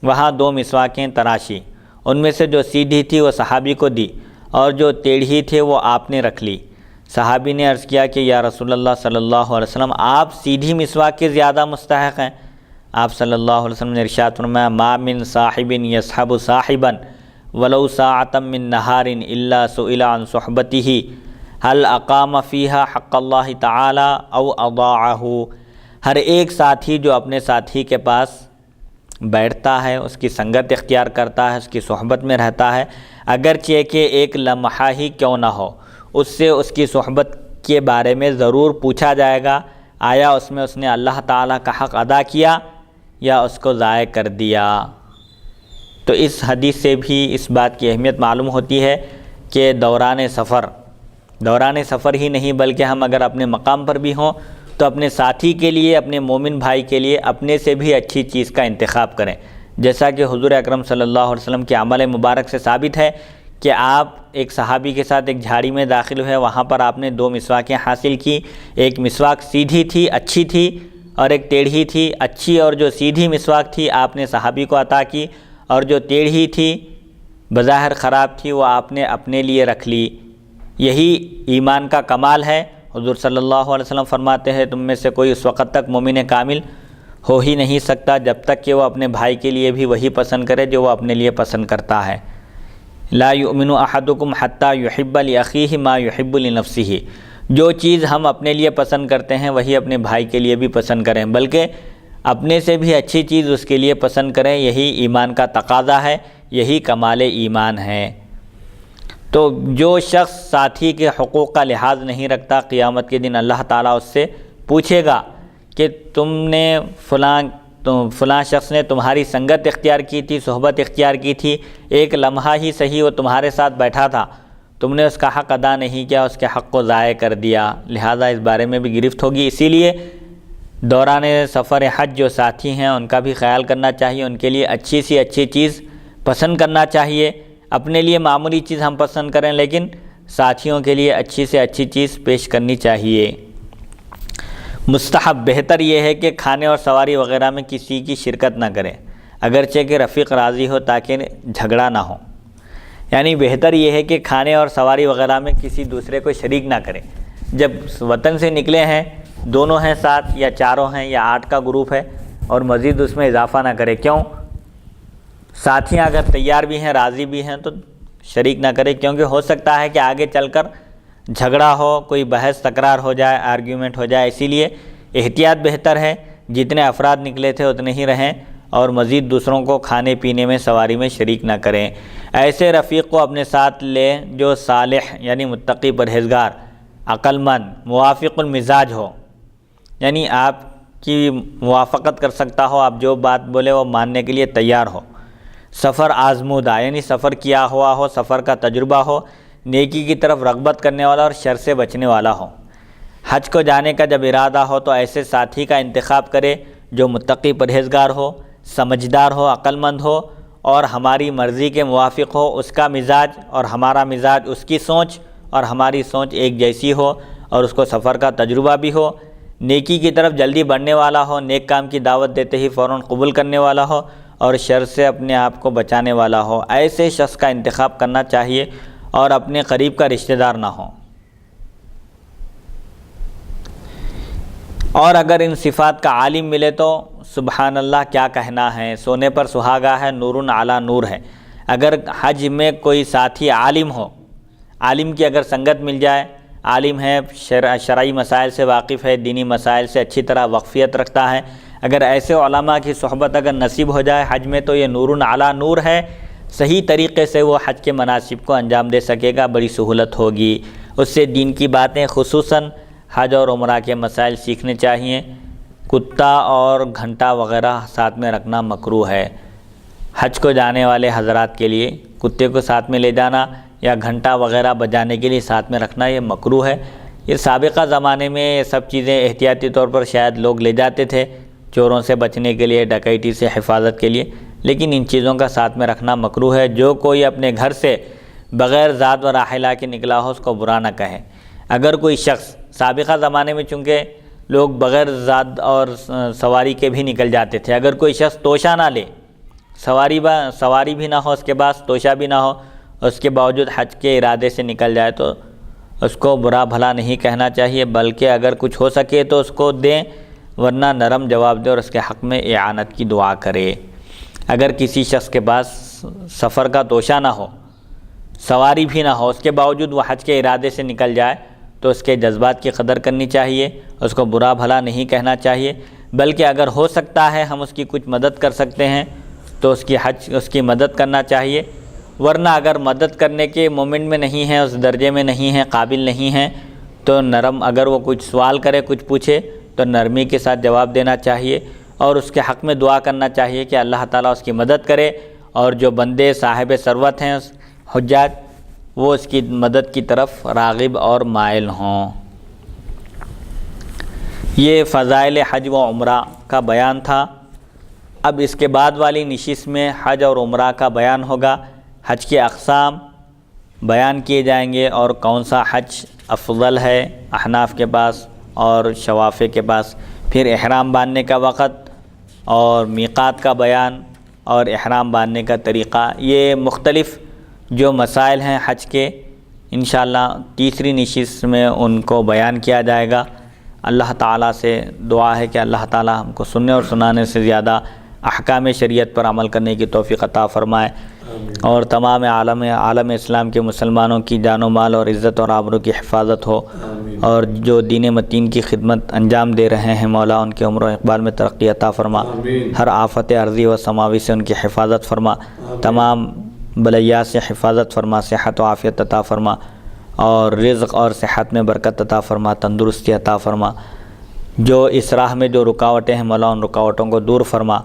وہاں 2 مسواکیں تراشی، ان میں سے جو سیدھی تھی وہ صحابی کو دی اور جو ٹیڑھی تھی وہ آپ نے رکھ لی۔ صحابی نے عرض کیا کہ یا رسول اللہ صلی اللہ علیہ وسلم، آپ سیدھی مسواک کے زیادہ مستحق ہیں۔ آپ صلی اللہ علیہ وسلم نے ارشاد فرمایا ما من صاحب یصحب صاحبا ولو ساعة من نہار الا سئل عن صحبته هل اقام فيها حق اللہ تعالی او اضاعه۔ ہر ایک ساتھی جو اپنے ساتھی کے پاس بیٹھتا ہے، اس کی سنگت اختیار کرتا ہے، اس کی صحبت میں رہتا ہے، اگرچہ کہ ایک لمحہ ہی کیوں نہ ہو، اس سے اس کی صحبت کے بارے میں ضرور پوچھا جائے گا، آیا اس میں اس نے اللہ تعالیٰ کا حق ادا کیا یا اس کو ضائع کر دیا۔ تو اس حدیث سے بھی اس بات کی اہمیت معلوم ہوتی ہے کہ دوران سفر ہی نہیں بلکہ ہم اگر اپنے مقام پر بھی ہوں تو اپنے ساتھی کے لیے، اپنے مومن بھائی کے لیے اپنے سے بھی اچھی چیز کا انتخاب کریں، جیسا کہ حضور اکرم صلی اللہ علیہ وسلم کے عمل مبارک سے ثابت ہے کہ آپ ایک صحابی کے ساتھ ایک جھاڑی میں داخل ہوئے، وہاں پر آپ نے 2 مسواکیں حاصل کی، ایک مسواک سیدھی تھی، اچھی تھی، اور ایک ٹیڑھی تھی۔ اچھی اور جو سیدھی مسواک تھی آپ نے صحابی کو عطا کی، اور جو ٹیڑھی تھی بظاہر خراب تھی وہ آپ نے اپنے لیے رکھ لی۔ یہی ایمان کا کمال ہے۔ حضور صلی اللہ علیہ وسلم فرماتے ہیں تم میں سے کوئی اس وقت تک مومن کامل ہو ہی نہیں سکتا جب تک کہ وہ اپنے بھائی کے لیے بھی وہی پسند کرے جو وہ اپنے لیے پسند کرتا ہے۔ لا یؤمن احدکم حتی یحب لاخیہ ما یحب لنفسہ، جو چیز ہم اپنے لیے پسند کرتے ہیں وہی اپنے بھائی کے لیے بھی پسند کریں، بلکہ اپنے سے بھی اچھی چیز اس کے لیے پسند کریں، یہی ایمان کا تقاضا ہے، یہی کمال ایمان ہے۔ تو جو شخص ساتھی کے حقوق کا لحاظ نہیں رکھتا، قیامت کے دن اللہ تعالیٰ اس سے پوچھے گا کہ تم نے فلاں شخص نے تمہاری سنگت اختیار کی تھی، صحبت اختیار کی تھی، ایک لمحہ ہی صحیح وہ تمہارے ساتھ بیٹھا تھا، تم نے اس کا حق ادا نہیں کیا، اس کے حق کو ضائع کر دیا، لہذا اس بارے میں بھی گرفت ہوگی۔ اسی لیے دوران سفر حج جو ساتھی ہیں ان کا بھی خیال کرنا چاہیے، ان کے لیے اچھی سی اچھی چیز پسند کرنا چاہیے۔ اپنے لیے معمولی چیز ہم پسند کریں لیکن ساتھیوں کے لیے اچھی سے اچھی چیز پیش کرنی چاہیے۔ مستحب بہتر یہ ہے کہ کھانے اور سواری وغیرہ میں کسی کی شرکت نہ کریں، اگرچہ کہ رفیق راضی ہو تاکہ جھگڑا نہ ہو۔ یعنی بہتر یہ ہے کہ کھانے اور سواری وغیرہ میں کسی دوسرے کو شریک نہ کریں۔ جب وطن سے نکلے ہیں، دونوں ہیں ساتھ یا چاروں ہیں یا 8 کا گروپ ہے، اور مزید اس میں اضافہ نہ کرے۔ کیوں؟ ساتھیاں اگر تیار بھی ہیں، راضی بھی ہیں تو شریک نہ کرے، کیونکہ ہو سکتا ہے کہ آگے چل کر جھگڑا ہو، کوئی بحث تکرار ہو جائے، آرگیومنٹ ہو جائے۔ اسی لیے احتیاط بہتر ہے، جتنے افراد نکلے تھے اتنے ہی رہیں، اور مزید دوسروں کو کھانے پینے میں، سواری میں شریک نہ کریں۔ ایسے رفیق کو اپنے ساتھ لیں جو صالح یعنی متقی، پرہیزگار، عقل مند، موافق المزاج ہو، یعنی آپ کی موافقت کر سکتا ہو، آپ جو بات بولے وہ ماننے کے لیے تیار ہو۔ سفر آزمودہ یعنی سفر کیا ہوا ہو، سفر کا تجربہ ہو، نیکی کی طرف رغبت کرنے والا اور شر سے بچنے والا ہو۔ حج کو جانے کا جب ارادہ ہو تو ایسے ساتھی کا انتخاب کرے جو متقی، پرہیزگار ہو، سمجھدار ہو، عقل مند ہو اور ہماری مرضی کے موافق ہو، اس کا مزاج اور ہمارا مزاج، اس کی سوچ اور ہماری سوچ ایک جیسی ہو، اور اس کو سفر کا تجربہ بھی ہو، نیکی کی طرف جلدی بڑھنے والا ہو، نیک کام کی دعوت دیتے ہی فوراً قبول کرنے والا ہو، اور شر سے اپنے آپ کو بچانے والا ہو۔ ایسے شخص کا انتخاب کرنا چاہیے اور اپنے قریب کا رشتہ دار نہ ہو۔ اور اگر ان صفات کا عالم ملے تو سبحان اللہ کیا کہنا ہے، سونے پر سہاگا ہے، نور علی نور ہے۔ اگر حج میں کوئی ساتھی عالم ہو، عالم کی اگر سنگت مل جائے، عالم ہے، شرعی مسائل سے واقف ہے، دینی مسائل سے اچھی طرح واقفیت رکھتا ہے، اگر ایسے علماء کی صحبت اگر نصیب ہو جائے حج میں تو یہ نور علی نور ہے، صحیح طریقے سے وہ حج کے مناسب کو انجام دے سکے گا، بڑی سہولت ہوگی۔ اس سے دین کی باتیں، خصوصاً حج اور عمرہ کے مسائل سیکھنے چاہیے۔ کتا اور گھنٹا وغیرہ ساتھ میں رکھنا مکروہ ہے۔ حج کو جانے والے حضرات کے لیے کتے کو ساتھ میں لے جانا یا گھنٹا وغیرہ بجانے کے لیے ساتھ میں رکھنا یہ مکروہ ہے۔ یہ سابقہ زمانے میں یہ سب چیزیں احتیاطی طور پر شاید لوگ لے جاتے تھے، چوروں سے بچنے کے لیے، ڈکیتی سے حفاظت کے لیے، لیکن ان چیزوں کا ساتھ میں رکھنا مکروہ ہے۔ جو کوئی اپنے گھر سے بغیر زاد و راحلہ کے نکلا ہو اس کو برا نہ کہے۔ اگر کوئی شخص، سابقہ زمانے میں چونکہ لوگ بغیر زاد اور سواری کے بھی نکل جاتے تھے، اگر کوئی شخص توشہ نہ لے، سواری بھی نہ ہو، اس کے پاس توشہ بھی نہ ہو، اس کے باوجود حج کے ارادے سے نکل جائے تو اس کو برا بھلا نہیں کہنا چاہیے، بلکہ اگر کچھ ہو سکے تو اس کو دیں، ورنہ نرم جواب دے اور اس کے حق میں اعانت کی دعا کرے۔ اگر کسی شخص کے پاس سفر کا توشہ نہ ہو، سواری بھی نہ ہو، اس کے باوجود وہ حج کے ارادے سے نکل جائے تو اس کے جذبات کی قدر کرنی چاہیے، اس کو برا بھلا نہیں کہنا چاہیے، بلکہ اگر ہو سکتا ہے ہم اس کی کچھ مدد کر سکتے ہیں تو اس کی مدد کرنا چاہیے، ورنہ اگر مدد کرنے کے مومنٹ میں نہیں ہیں، اس درجے میں نہیں ہیں، قابل نہیں ہیں تو نرم، اگر وہ کچھ سوال کرے، کچھ پوچھے تو نرمی کے ساتھ جواب دینا چاہیے اور اس کے حق میں دعا کرنا چاہیے کہ اللہ تعالیٰ اس کی مدد کرے، اور جو بندے صاحب ثروت ہیں حجاج وہ اس کی مدد کی طرف راغب اور مائل ہوں۔ یہ فضائل حج و عمرہ کا بیان تھا۔ اب اس کے بعد والی نشست میں حج اور عمرہ کا بیان ہوگا، حج کے اقسام بیان کیے جائیں گے اور کون سا حج افضل ہے احناف کے پاس اور شوافع کے پاس، پھر احرام باندھنے کا وقت اور میقات کا بیان اور احرام باندھنے کا طریقہ، یہ مختلف جو مسائل ہیں حج کے انشاءاللہ تیسری نشست میں ان کو بیان کیا جائے گا۔ اللہ تعالیٰ سے دعا ہے کہ اللہ تعالیٰ ہم کو سننے اور سنانے سے زیادہ احکام شریعت پر عمل کرنے کی توفیق عطا فرمائے، اور تمام عالم اسلام کے مسلمانوں کی جان و مال اور عزت اور آبرو کی حفاظت ہو، اور جو دین متین کی خدمت انجام دے رہے ہیں مولا ان کے عمر و اقبال میں ترقی عطا فرما، ہر آفت عرضی و سماوی سے ان کی حفاظت فرما، تمام بلیات سے حفاظت فرما، صحت و عافیت عطا فرما، اور رزق اور صحت میں برکت عطا فرما، تندرستی عطا فرما، جو اس راہ میں جو رکاوٹیں ہیں مولا ان رکاوٹوں کو دور فرما،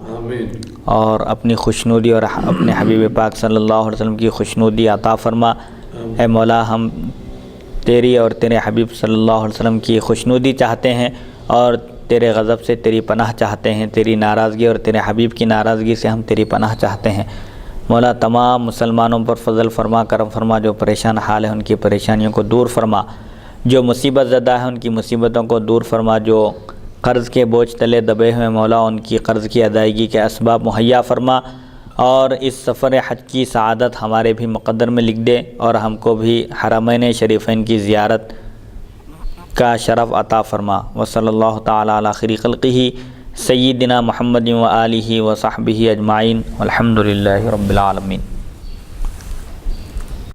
اور اپنی خوشنودی اور اپنے حبیب پاک صلی اللہ علیہ وسلم کی خوشنودی عطا فرما۔ اے مولا ہم تیری اور تیرے حبیب صلی اللہ علیہ وسلم کی خوشنودی چاہتے ہیں، اور تیرے غضب سے تیری پناہ چاہتے ہیں، تیری ناراضگی اور تیرے حبیب کی ناراضگی سے ہم تیری پناہ چاہتے ہیں۔ مولا تمام مسلمانوں پر فضل فرما، کرم فرما، جو پریشان حال ہیں ان کی پریشانیوں کو دور فرما، جو مصیبت زدہ ہیں ان کی مصیبتوں کو دور فرما، جو قرض کے بوجھ تلے دبے ہوئے مولا ان کی قرض کی ادائیگی کے اسباب مہیا فرما، اور اس سفر حج کی سعادت ہمارے بھی مقدر میں لکھ دے، اور ہم کو بھی حرمین شریفین کی زیارت کا شرف عطا فرما۔ وصلی اللہ تعالی علی خیر خلقہ سیدنا محمد و آلہ و صحبہ اجمعین، والحمد للہ رب العالمین۔